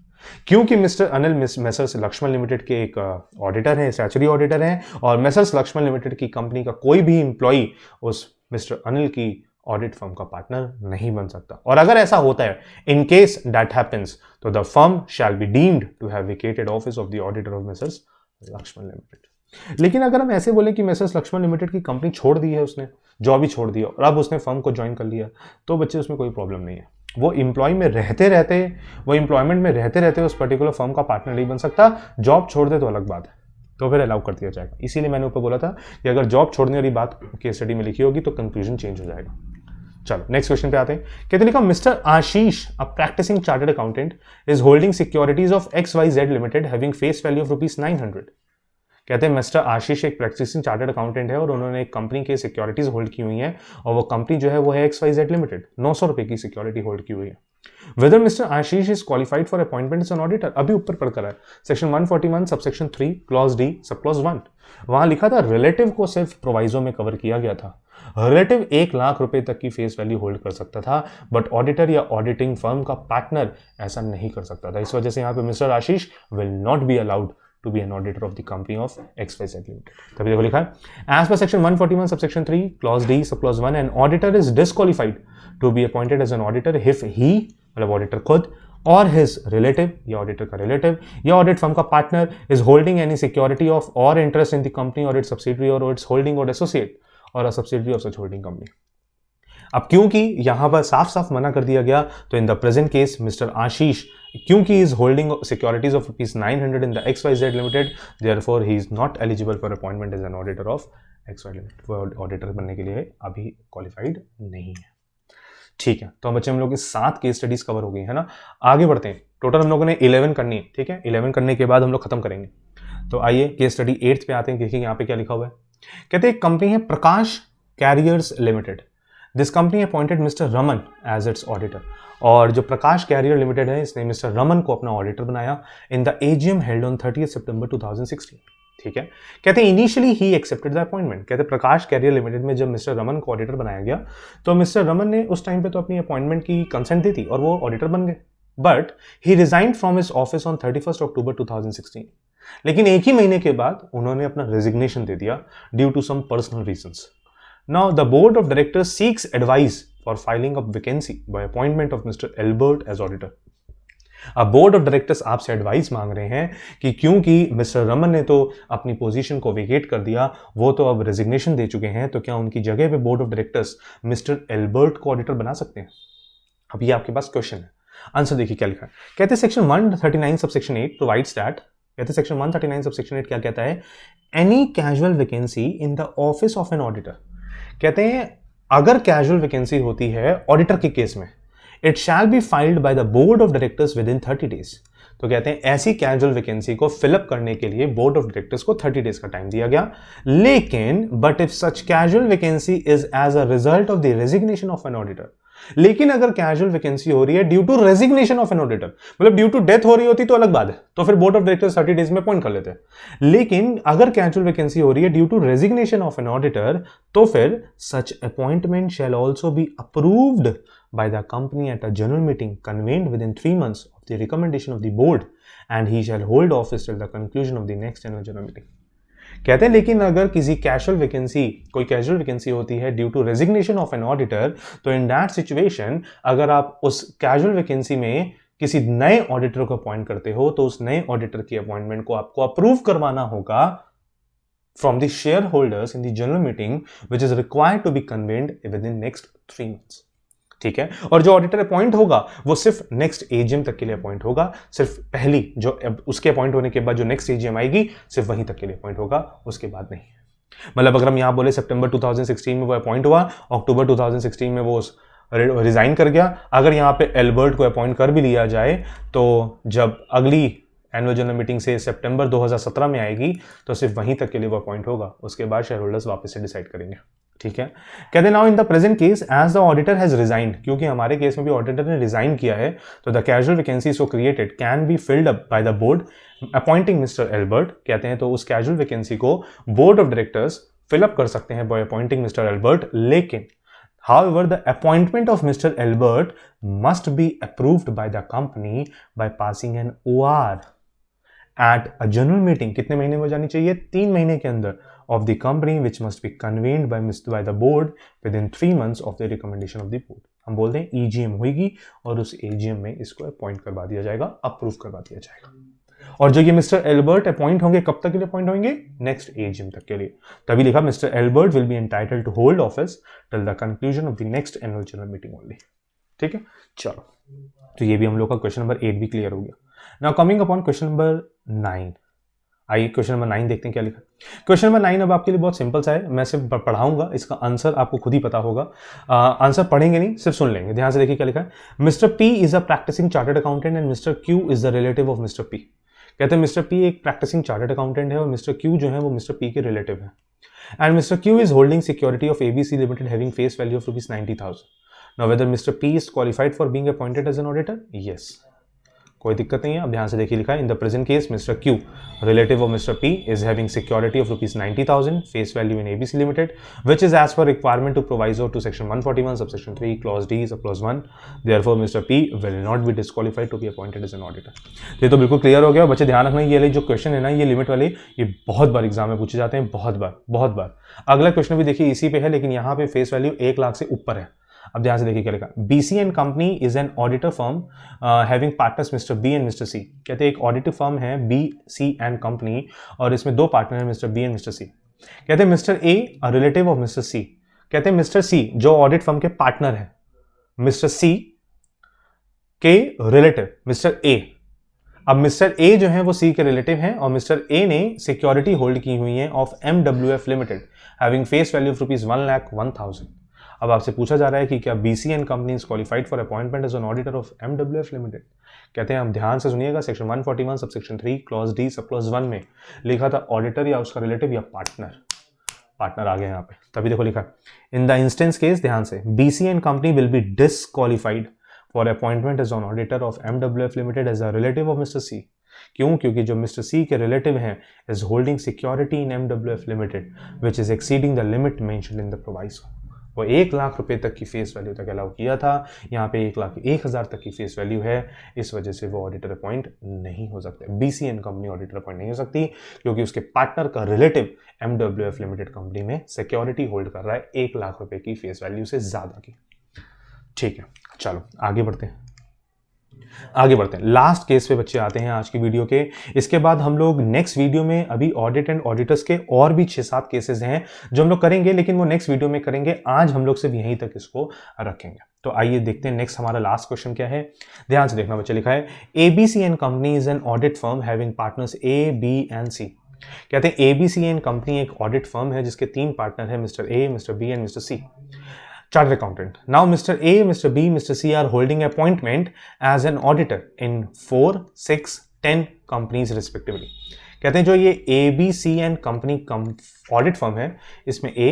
क्योंकि Mr Anil messrs Lakshman Limited के एक ऑडिटर हैं, स्टैट्यूटरी ऑडिटर हैं, और मेसर्स लक्ष्मण लिमिटेड की कंपनी का कोई भी एम्प्लॉई उस मिस्टर अनिल की ऑडिट फर्म का पार्टनर नहीं बन सकता। और अगर ऐसा होता है, इन केस दैट हैपेंस, तो the firm shall be deemed to have vacated office of the auditor of messrs Lakshman limited. लेकिन अगर हम ऐसे बोले कि मेसर्स लक्ष्मण लिमिटेड की कंपनी छोड़ दी है, उसने जॉब ही छोड़ दिया और अब उसने फर्म को ज्वाइन कर लिया, तो बच्चे उसमें कोई प्रॉब्लम नहीं है। वो एम्प्लॉय में वो एम्प्लॉयमेंट में रहते रहते उस पर्टिकुलर फर्म का पार्टनर नहीं बन सकता। जॉब छोड़ दे तो अलग बात है, तो फिर अलाउ कर दिया जाएगा। इसीलिए मैंने ऊपर बोला था कि अगर जॉब छोड़ने वाली बात केस स्टडी में लिखी होगी तो कंक्लूजन चेंज हो जाएगा। चलो नेक्स्ट क्वेश्चन पे आते हैं। कहते लिखा, mister Ashish, a practising chartered accountant, is holding securities of XYZ limited having face value of ₹900। कहते हैं मिस्टर आशीष एक प्रैक्टिसिंग चार्टर्ड अकाउंटेंट है और उन्होंने एक कंपनी की सिक्योरिटीज होल्ड की हुई हैं, और वो कंपनी जो है वो है XYZ लिमिटेड, 900 रुपए की सिक्योरिटी होल्ड की हुई है। Whether mister Ashish is qualified for appointment as an auditor, अभी ऊपर पढ़कर है, section 141 subsection 3 clause D subclause 1, वहां लिखा था रिलेटिव को सिर्फ प्रोवाइजो में कवर किया गया था। रिलेटिव 1 लाख रुपए तक की फेस वैल्यू होल्ड कर सकता था, बट ऑडिटर या ऑडिटिंग फर्म का पार्टनर ऐसा नहीं कर सकता था। इस वजह से यहाँ पे mister Ashish will not be allowed to be an auditor of the company of XYZ Limited। तभी देखो लिखा है, as per section 141 subsection 3 clause D sub clause 1, an auditor is disqualified to be appointed as an auditor if he, मतलब auditor खुद, or his relative या auditor का relative या audit firm का partner is holding any security of or interest in the company or its subsidiary or its holding or associate or a subsidiary of such holding company। अब क्योंकि यहां पर साफ साफ मना कर दिया गया, तो in the present case Mr Ashish, क्योंकि is holding securities of ₹900 in the XYZ Limited, therefore he is not eligible for appointment as an auditor of XYZ Limited. वो ऑडिटर बनने के लिए अभी क्वालिफाइड नहीं है। ठीक है, तो बच्चे हम लोग की 7 केस स्टडीज कवर हो गई है ना। आगे बढ़ते हैं, टोटल हम लोगों ने 11 करनी है। ठीक है, 11 करने के बाद हम लोग खत्म करेंगे। तो आइए केस स्टडी 8 पे आते हैं। देखिए यहाँ पे क्या लिखा हुआ है। कहते हैं कंपनी है Prakash Carriers Limited, this company appointed Mr Raman as its auditor, और जो प्रकाश कैरियर लिमिटेड है इसने मिस्टर रमन को अपना ऑडिटर बनाया in the AGM held on 30 सितंबर 2016। ठीक है, कहते हैं initially he accepted the appointment. कहते हैं प्रकाश कैरियर लिमिटेड में जब मिस्टर रमन को ऑडिटर बनाया गया, तो मिस्टर रमन ने उस टाइम पे तो अपनी अपॉइंटमेंट की कंसेंट दी थी और वो ऑडिटर बन गए, but he resigned from his office on 31 October 2016। लेकिन एक ही महीने के बाद उन्होंने अपना रेजिग्नेशन दे दिया due to some personal reasons. Now, the board of directors seeks advice for filing a vacancy by appointment of Mr. Albert as auditor. अब बोर्ड ऑफ डायरेक्टर्स आपसे एडवाइस मांग रहे हैं कि क्योंकि मिस्टर रमन ने तो अपनी पोजीशन को वेकेट कर दिया, वो तो अब रेजिग्नेशन दे चुके हैं, तो क्या उनकी जगह पे board of directors mister Albert को ऑडिटर बना सकते हैं? अब ये आपके पास क्वेश्चन है, आंसर देखिए क्या लिखा है। कहते हैं सेक्शन 139 सबसेक्शन 8 प्रोवाइड्स दैट, कहते हैं सेक्शन 139 सबसेक्शन 8 क्या कहता है, any casual vacancy in the office of an auditor. कहते हैं अगर कैजुअल वैकेंसी होती है ऑडिटर के केस में, it shall be filed by the board of directors with in 30 days. तो कहते हैं ऐसी कैजुअल वैकेंसी को फिलअप करने के लिए बोर्ड ऑफ डायरेक्टर्स को 30 डेज का टाइम दिया गया। लेकिन but if such casual vacancy is as a result of the resignation of an auditor, लेकिन अगर कैजुअल वैकेंसी हो रही है due to resignation of an auditor, मतलब ड्यू टू डेथ हो रही होती तो अलग बात है, तो फिर बोर्ड ऑफ डायरेक्टर्स 30 डेज में अपॉइंट कर लेते हैं। लेकिन अगर कैजुअल वैकेंसी हो रही है due to resignation of an auditor, तो फिर such appointment shall also be approved by the company at a general meeting convened within 3 months of the recommendation of the board, and he shall hold office till the conclusion of the next annual general meeting। कहते हैं लेकिन अगर किसी कोई कैजुअल वैकेंसी होती है due to resignation of an auditor, तो इन दैट सिचुएशन अगर आप उस कैजुअल वैकेंसी में किसी नए ऑडिटर को अपॉइंट करते हो, तो उस नए ऑडिटर की अपॉइंटमेंट को आपको अप्रूव करवाना होगा from the shareholders in the general meeting which is required to be convened within next 3 months। ठीक है, और जो ऑडिटर अपॉइंट होगा वो सिर्फ नेक्स्ट एजीएम तक के लिए अपॉइंट होगा, सिर्फ पहली जो उसके अपॉइंट होने के बाद जो नेक्स्ट एजीएम आएगी सिर्फ वहीं तक के लिए अपॉइंट होगा, उसके बाद नहीं। मतलब अगर हम यहां बोले सितंबर 2016 में वो अपॉइंट हुआ, अक्टूबर 2016 में वो रिजाइन कर गया, अगर यहां पे एल्बर्ट को अपॉइंट कर भी लिया जाए, तो जब अगली एनुअल जनरल मीटिंग से सितंबर 2017 में आएगी तो सिर्फ वहीं तक के लिए वो अपॉइंट होगा, उसके बाद शेयर होल्डर्स वापस से डिसाइड करेंगे। ठीक है, कहते हैं now in the present case as the auditor has resigned, क्योंकि हमारे केस में भी ऑडिटर ने रिजाइन किया है, तो the casual vacancy so created can be filled up by the board appointing mister Albert. कहते हैं तो उस कैजुअल वैकेंसी को बोर्ड ऑफ डायरेक्टर्स फिलअप कर सकते हैं बाय अपॉइंटिंग मिस्टर एल्बर्ट। लेकिन However, the appointment of Mr. Albert must be approved by the company by passing an OR at a general meeting. कितने महीने में जानी चाहिए? 3 महीने के अंदर of the company, which must be convened by the board within 3 months of the recommendation of the board. हम बोलते हैं EGM होगी और उस EGM में इसको अपॉइंट करवा दिया जाएगा, अप्रूव करवा दिया जाएगा। और जो ये मिस्टर एल्बर्ट अपॉइंट होंगे, कब तक के लिए अपॉइंट होंगे? नेक्स्ट एजीएम तक के लिए। तभी लिखा mister Albert will be entitled to hold office till the conclusion of the next annual general meeting only. ठीक है, चलो, तो ये भी हम लोग का क्वेश्चन नंबर 8 भी क्लियर हो गया। Now coming upon question number 9। आइए क्वेश्चन नंबर 9 देखते हैं क्या लिखा। क्वेश्चन नंबर 9 अब आपके लिए बहुत सिंपल सा है, मैं सिर्फ पढ़ाऊंगा, इसका आंसर आपको खुद ही पता होगा। आंसर पढ़ेंगे नहीं, सिर्फ सुन लेंगे। ध्यान से देखिए क्या लिखा है। Mister P is a practising chartered accountant and mister Q is the relative of mister P. कहते हैं मिस्टर पी एक प्रैक्टिसिंग चार्टर्ड अकाउंटेंट है और मिस्टर क्यू जो है वो मिस्टर पी के रिलेटिव है। And mister Q is holding security of ABC limited having face value of ₹90,000। Now whether mister P is qualified for being appointed as an auditor? Yes, कोई दिक्कत नहीं है। अब ध्यान से देखिए लिखा है, in the present case mister Q relative of mister P is having security of ₹90,000 face value in ABC limited which is as per requirement to proviso to section 141 subsection 3 clause D subclause 1। Therefore mister P will not be disqualified to be appointed as an auditor. ये तो बिल्कुल क्लियर हो गया। बच्चे ध्यान रखना, ये जो क्वेश्चन है ना, ये लिमिट वाले ये बहुत बार एग्जाम में पूछे जाते हैं, बहुत बार। अगला क्वेश्चन भी देखिए इसी पे है, लेकिन यहाँ पे फेस वैल्यू 1 लाख से ऊपर है। अब ध्यान से देखिए क्या लिखा। BC and company is an auditor firm having partners Mr B and mister C. कहते हैं एक ऑडिटर फर्म है बी सी एंड कंपनी और इसमें 2 पार्टनर हैं Mr B and mister C. कहते हैं mister A a relative of Mr C. कहते हैं मिस्टर सी जो ऑडिट फर्म के पार्टनर है, मिस्टर सी के रिलेटिव मिस्टर ए। अब मिस्टर ए जो है वो सी के रिलेटिव हैं और मिस्टर ए ने सिक्योरिटी होल्ड की हुई है of MWF limited having face value of ₹1,01,000। अब आपसे पूछा जा रहा है कि क्या BC and company is qualified for appointment as an auditor of MWF limited. कहते हैं हम ध्यान से सुनिएगा, section 141 subsection 3 clause D subclause 1 में लिखा था ऑडिटर या उसका रिलेटिव या पार्टनर आ गया यहाँ पे। तभी देखो लिखा इन द इंस्टेंस केस, ध्यान से, BC and company will be disqualified for appointment as an auditor of MWF Limited as a relative of Mr C. क्यों? क्योंकि जो मिस्टर सी के रिलेटिव हैं is holding security in MWF Limited which is exceeding the limit mentioned in the proviso. वो 1 लाख रुपए तक की फेस वैल्यू तक अलाउ किया था, यहाँ पे 1,01,000 तक की फेस वैल्यू है, इस वजह से वो ऑडिटर अपॉइंट नहीं हो सकते। BC and company auditor appoint नहीं हो सकती क्योंकि उसके पार्टनर का रिलेटिव MWF लिमिटेड कंपनी में सिक्योरिटी होल्ड कर रहा है 1 लाख रुपए की फेस वैल्यू से ज्यादा की। ठीक है, चलो आगे बढ़ते हैं। लास्ट केस पे बच्चे आते हैं आज की वीडियो के। इसके बाद हम लोग नेक्स्ट वीडियो में, अभी ऑडिट एंड ऑडिटर्स के और भी 6-7 केसेस हैं जो हम लोग करेंगे, लेकिन वो नेक्स्ट वीडियो में करेंगे। आज हम लोग सिर्फ यहीं तक इसको रखेंगे। तो आइए देखते हैं नेक्स्ट हमारा लास्ट क्वेश्चन क्या है। ध्यान से देखना बच्चे, लिखा है ABC and company is an audit firm having partners A B and C. कहते हैं एबीसी एंड कंपनी एक ऑडिट फर्म है जिसके 3 पार्टनर है, Mr A, Mr B and mister C, chartered accountant. Now Mr. A, Mr. B, Mr. C are holding appointment as an auditor in 4, 6, 10 companies respectively. कहते हैं जो ये A, B, C and company audit firm है, इसमें A,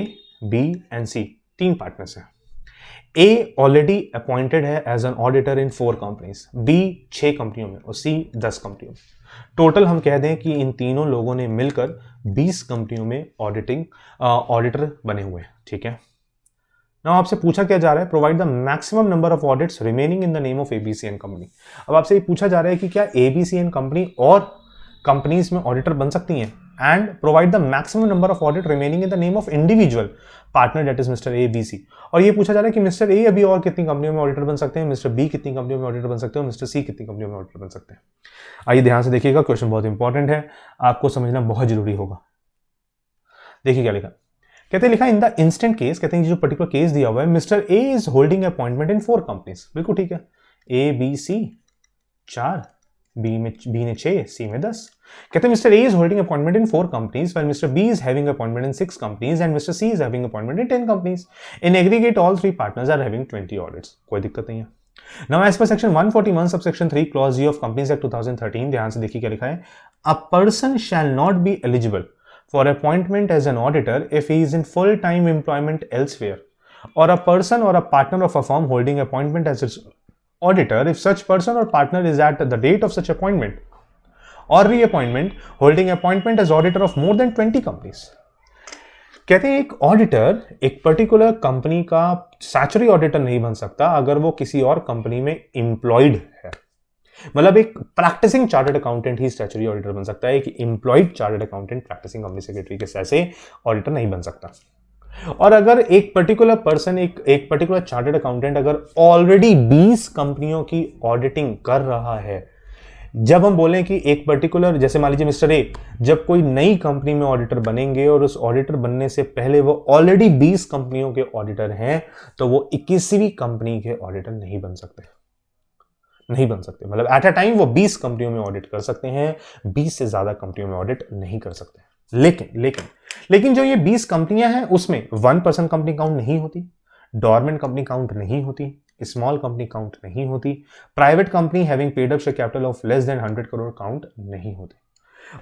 B and C 3 partners हैं। A ऑलरेडी अपॉइंटेड है as an auditor in 4 companies, B 6 कंपनियों में और C 10 कंपनियों में। टोटल हम कह दें कि इन तीनों लोगों ने मिलकर 20 कंपनियों में ऑडिटर बने हुए हैं। ठीक है, नाउ आपसे पूछा क्या जा रहा है, provide the maximum number of audits remaining in the name of ABC and company. अब आपसे ये पूछा जा रहा है कि क्या एबीसी एंड कंपनी और कंपनीज में ऑडिटर बन सकती हैं, and provide the maximum number of audit remaining in the name of individual partner that is mister A B C. और ये पूछा जा रहा है कि मिस्टर ए अभी और कितनी कंपनियों में ऑडिटर बन सकते हैं, मिस्टर बी कितनी कंपनियों में ऑडिटर बन सकते हैं, मिस्टर सी कितनी कंपनियों में ऑडिटर बन सकते हैं। आइए ध्यान से देखिएगा, क्वेश्चन बहुत इंपॉर्टेंट है, आपको समझना बहुत जरूरी होगा। देखिए क्या लिखा, कहते हैं लिखा इन द इंस्टेंट केस, कहते हैं जो पर्टिकुलर केस दिया हुआ है, Mr A is holding appointment in 4 companies. बिल्कुल ठीक है, ए बी सी 4, बी ने 6, सी में 10। कहते हैं mister A is holding appointment in 4 companies while mister B is having appointment in 6 companies and mister C is having appointment in 10 companies. In aggregate all 3 partners are having 20 audits. कोई दिक्कत नहीं है। Now as per section 141 subsection 3 clause G of companies act 2013, ध्यान से देखिए क्या लिखा है, a person shall not be eligible for appointment as an auditor if he is in full-time employment elsewhere, or a person or a partner of a firm holding appointment as its auditor if such person or partner is at the date of such appointment or reappointment holding appointment as auditor of more than 20 companies. कहते हैं एक ऑडिटर एक पर्टिकुलर कंपनी का स्टैट्यूटरी ऑडिटर नहीं बन सकता अगर वो किसी और कंपनी में एम्प्लॉयड है। मतलब एक प्रैक्टिसिंग चार्टर्ड अकाउंटेंट ही स्टैट्यूटरी ऑडिटर बन सकता है, एक employed chartered accountant practising company secretary के ऐसे ऑडिटर नहीं बन सकता। और अगर एक पर्टिकुलर पर्सन एक पर्टिकुलर चार्टर्ड अकाउंटेंट अगर ऑलरेडी 20 कंपनियों की ऑडिटिंग कर रहा है, जब हम बोलें कि एक पर्टिकुलर, जैसे मान लीजिए मिस्टर ए जब कोई नई कंपनी में ऑडिटर बनेंगे और उस ऑडिटर बनने से पहले वो ऑलरेडी 20 कंपनियों के ऑडिटर हैं, तो वो 21वीं कंपनी के ऑडिटर नहीं बन सकते। मतलब एट अ टाइम वो 20 कंपनियों में ऑडिट कर सकते हैं, 20 से ज्यादा कंपनियों में ऑडिट नहीं कर सकते। लेकिन जो ये 20 कंपनियां हैं उसमें 1% कंपनी काउंट नहीं होती, डोरमेंट कंपनी काउंट नहीं होती, स्मॉल कंपनी काउंट नहीं होती, private company having paid up share capital of less than 100 crore count नहीं होती।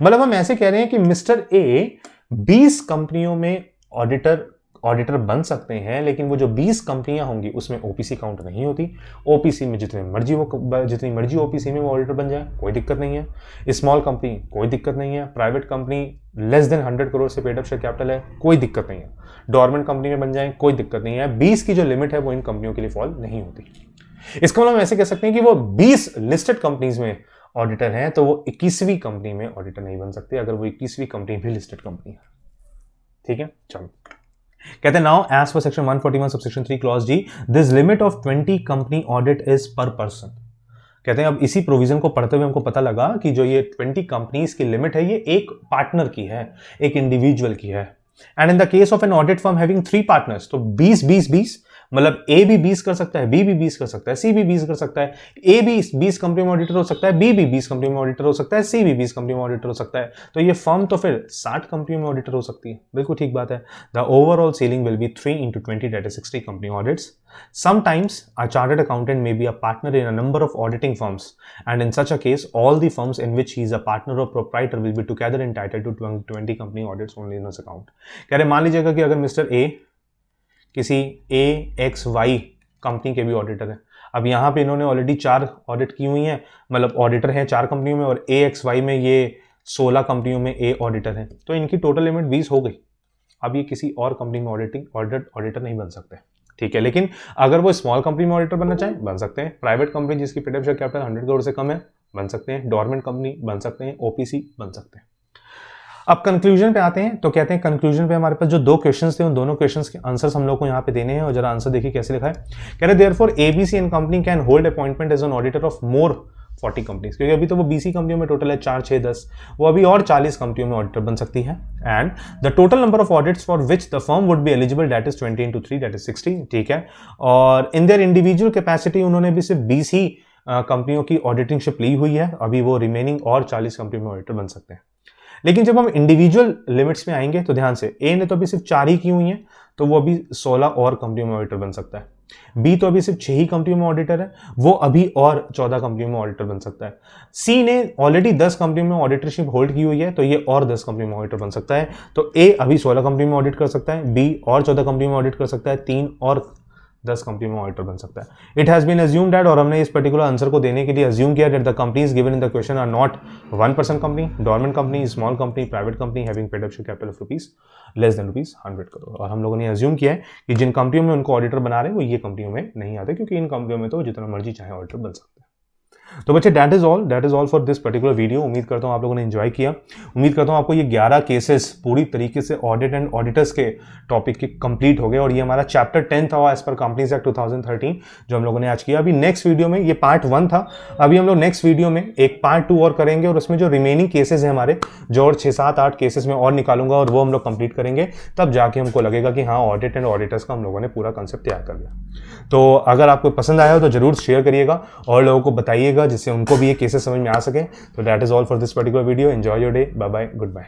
मतलब हम ऐसे कह रहे हैं कि मिस्टर ए 20 कंपनियों में ऑडिटर बन सकते हैं, लेकिन वो जो 20 कंपनियां होंगी उसमें ओपीसी काउंट नहीं होती। ओपीसी में जितनी मर्जी ओपीसी में वो ऑडिटर बन जाए, कोई दिक्कत नहीं है। स्मॉल कंपनी कोई दिक्कत नहीं है, private company less than 100 crore से पेड अप शेयर कैपिटल है, कोई दिक्कत नहीं है, डोरमेंट कंपनी में बन जाए, कोई दिक्कत नहीं है। 20 की जो लिमिट है वो इन कंपनियों के लिए फॉल नहीं होती। इसका मतलब हम ऐसे कह सकते हैं कि वो 20 लिस्टेड कंपनीज में ऑडिटर हैं, तो वो 21वीं कंपनी में ऑडिटर नहीं बन सकते अगर वो 21वीं कंपनी भी लिस्टेड कंपनी है। ठीक है, चलो कहते हैं now as per section 141 subsection 3 clause D this limit of 20 company audit is per person. कहते हैं अब इसी प्रोविजन को पढ़ते हुए हमको पता लगा कि जो ये 20 कंपनीज की लिमिट है ये एक पार्टनर की है, एक इंडिविजुअल की है। And in the case of N audit firm having 3 partners, तो 20 मतलब ए भी 20 कर सकता है, बी भी 20 कर सकता है, सी भी 20 कर सकता है, ए भी 20 कंपनी में ऑडिटर हो सकता है, बी भी 20 कंपनी में ऑडिटर हो सकता है, सी भी 20 कंपनी में ऑडिटर हो सकता है। तो ये फर्म तो फिर 60 कंपनियों में ऑडिटर हो सकती है। बिल्कुल ठीक बात है। The overall ceiling will be 3 into 20 that is 60 company audits. Sometimes a chartered accountant may be a partner in a number of auditing firms, and in such a case all the firms in which he is a partner or proprietor will be together entitled to 20 company audits only in his account. कह रहे मान लीजिएगा कि अगर मिस्टर ए किसी AXY कंपनी के भी ऑडिटर है। अब यहाँ पे इन्होंने ऑलरेडी 4 ऑडिट की हुई हैं, मतलब ऑडिटर हैं 4 कंपनियों में, और AXY में ये 16 कंपनियों में ए ऑडिटर हैं, तो इनकी टोटल लिमिट 20 हो गई। अब ये किसी और कंपनी में ऑडिटर नहीं बन सकते। ठीक है, लेकिन अगर वो स्मॉल कंपनी में ऑडिटर बनना चाहें बन सकते हैं। प्राइवेट कंपनी जिसकी paid up share capital 100 crore से कम है बन सकते हैं। डोरमेंट कंपनी बन सकते हैं, ओपीसी बन सकते हैं। अब कंक्लूजन पे आते हैं, तो कहते हैं कंक्लूजन पे हमारे पास जो 2 क्वेश्चंस थे उन दोनों क्वेश्चंस के आंसर्स हम लोग को यहाँ पे देने हैं, और जरा आंसर देखिए कैसे लिखा है। कह रहे therefore ABC and company can hold appointment as an auditor of more 40 companies, क्योंकि अभी तो वो 20 कंपनियों में टोटल है, 4, 6, 10, वो अभी और 40 कंपनियों में ऑडिटर बन सकती है। And the total number of audits for which the firm would be eligible that is 20 into 3 that is 60। ठीक है, और इन देयर इंडिविजुअल कैपेसिटी उन्होंने भी सिर्फ 20 ही कंपनियों की ऑडिटिंगशिप ली हुई है, अभी वो रिमेनिंग और 40 कंपनियों में ऑडिटर बन सकते हैं। लेकिन जब हम इंडिविजुअल लिमिट्स में आएंगे तो ध्यान से, ए ने तो अभी सिर्फ 4 ही की हुई हैं, तो वो अभी 16 और कंपनियों में ऑडिटर बन सकता है। बी तो अभी सिर्फ 6 ही कंपनियों में ऑडिटर है, वो अभी और 14 कंपनियों में ऑडिटर बन सकता है। सी ने ऑलरेडी 10 कंपनियों में ऑडिटरशिप होल्ड की हुई है, तो ये और 10 कंपनियों में ऑडिटर बन सकता है। तो ए अभी 16 कंपनी में ऑडिट कर सकता है, बी और 14 कंपनी में ऑडिट कर सकता है, 3 और 10 कंपनी में ऑडिटर बन सकता है। It has been assumed that, और हमने इस पर्टिकुलर आंसर को देने के लिए अज्यूम किया that the companies given in the question are not 1% company, dormant company, small company, private company having paid up share capital of rupees less than rupees 100 crore. और हम लोगों ने अज्यूम किया है कि जिन कंपनियों में उनको ऑडिटर बना रहे हैं वो ये कंपनियों में नहीं आते, क्योंकि इन कंपनियों में तो जितना मर्जी चाहे ऑडिटर बन सकते हैं। तो बच्चे that is all for this particular video. उम्मीद करता हूँ आप लोगों ने एंजॉय किया। उम्मीद करता हूँ आपको ये 11 केसेस पूरी तरीके से ऑडिट एंड ऑडिटर्स के टॉपिक के कंप्लीट हो गए, और ये हमारा चैप्टर 10 था एज पर कंपनीज एक्ट 2013 जो हम लोगों ने आज किया। अभी नेक्स्ट वीडियो में, ये पार्ट 1 था, अभी हम लोग नेक्स्ट वीडियो में एक पार्ट 2 और करेंगे, और उसमें जो रिमेनिंग केसेस हैं हमारे, जो और 6, 7, 8 केसेस में और निकालूंगा, और वो हम लोग कंप्लीट करेंगे, तब जाके हमको लगेगा कि हाँ ऑडिट एंड ऑडिटर्स का हम लोगों ने पूरा कंसेप्ट तैयार कर लिया। तो अगर आपको पसंद आया हो तो जरूर शेयर करिएगा और लोगों को बताइएगा, जिससे उनको भी ये केसेस समझ में आ सके। तो that is all for this particular video. Enjoy your day, bye bye, good bye.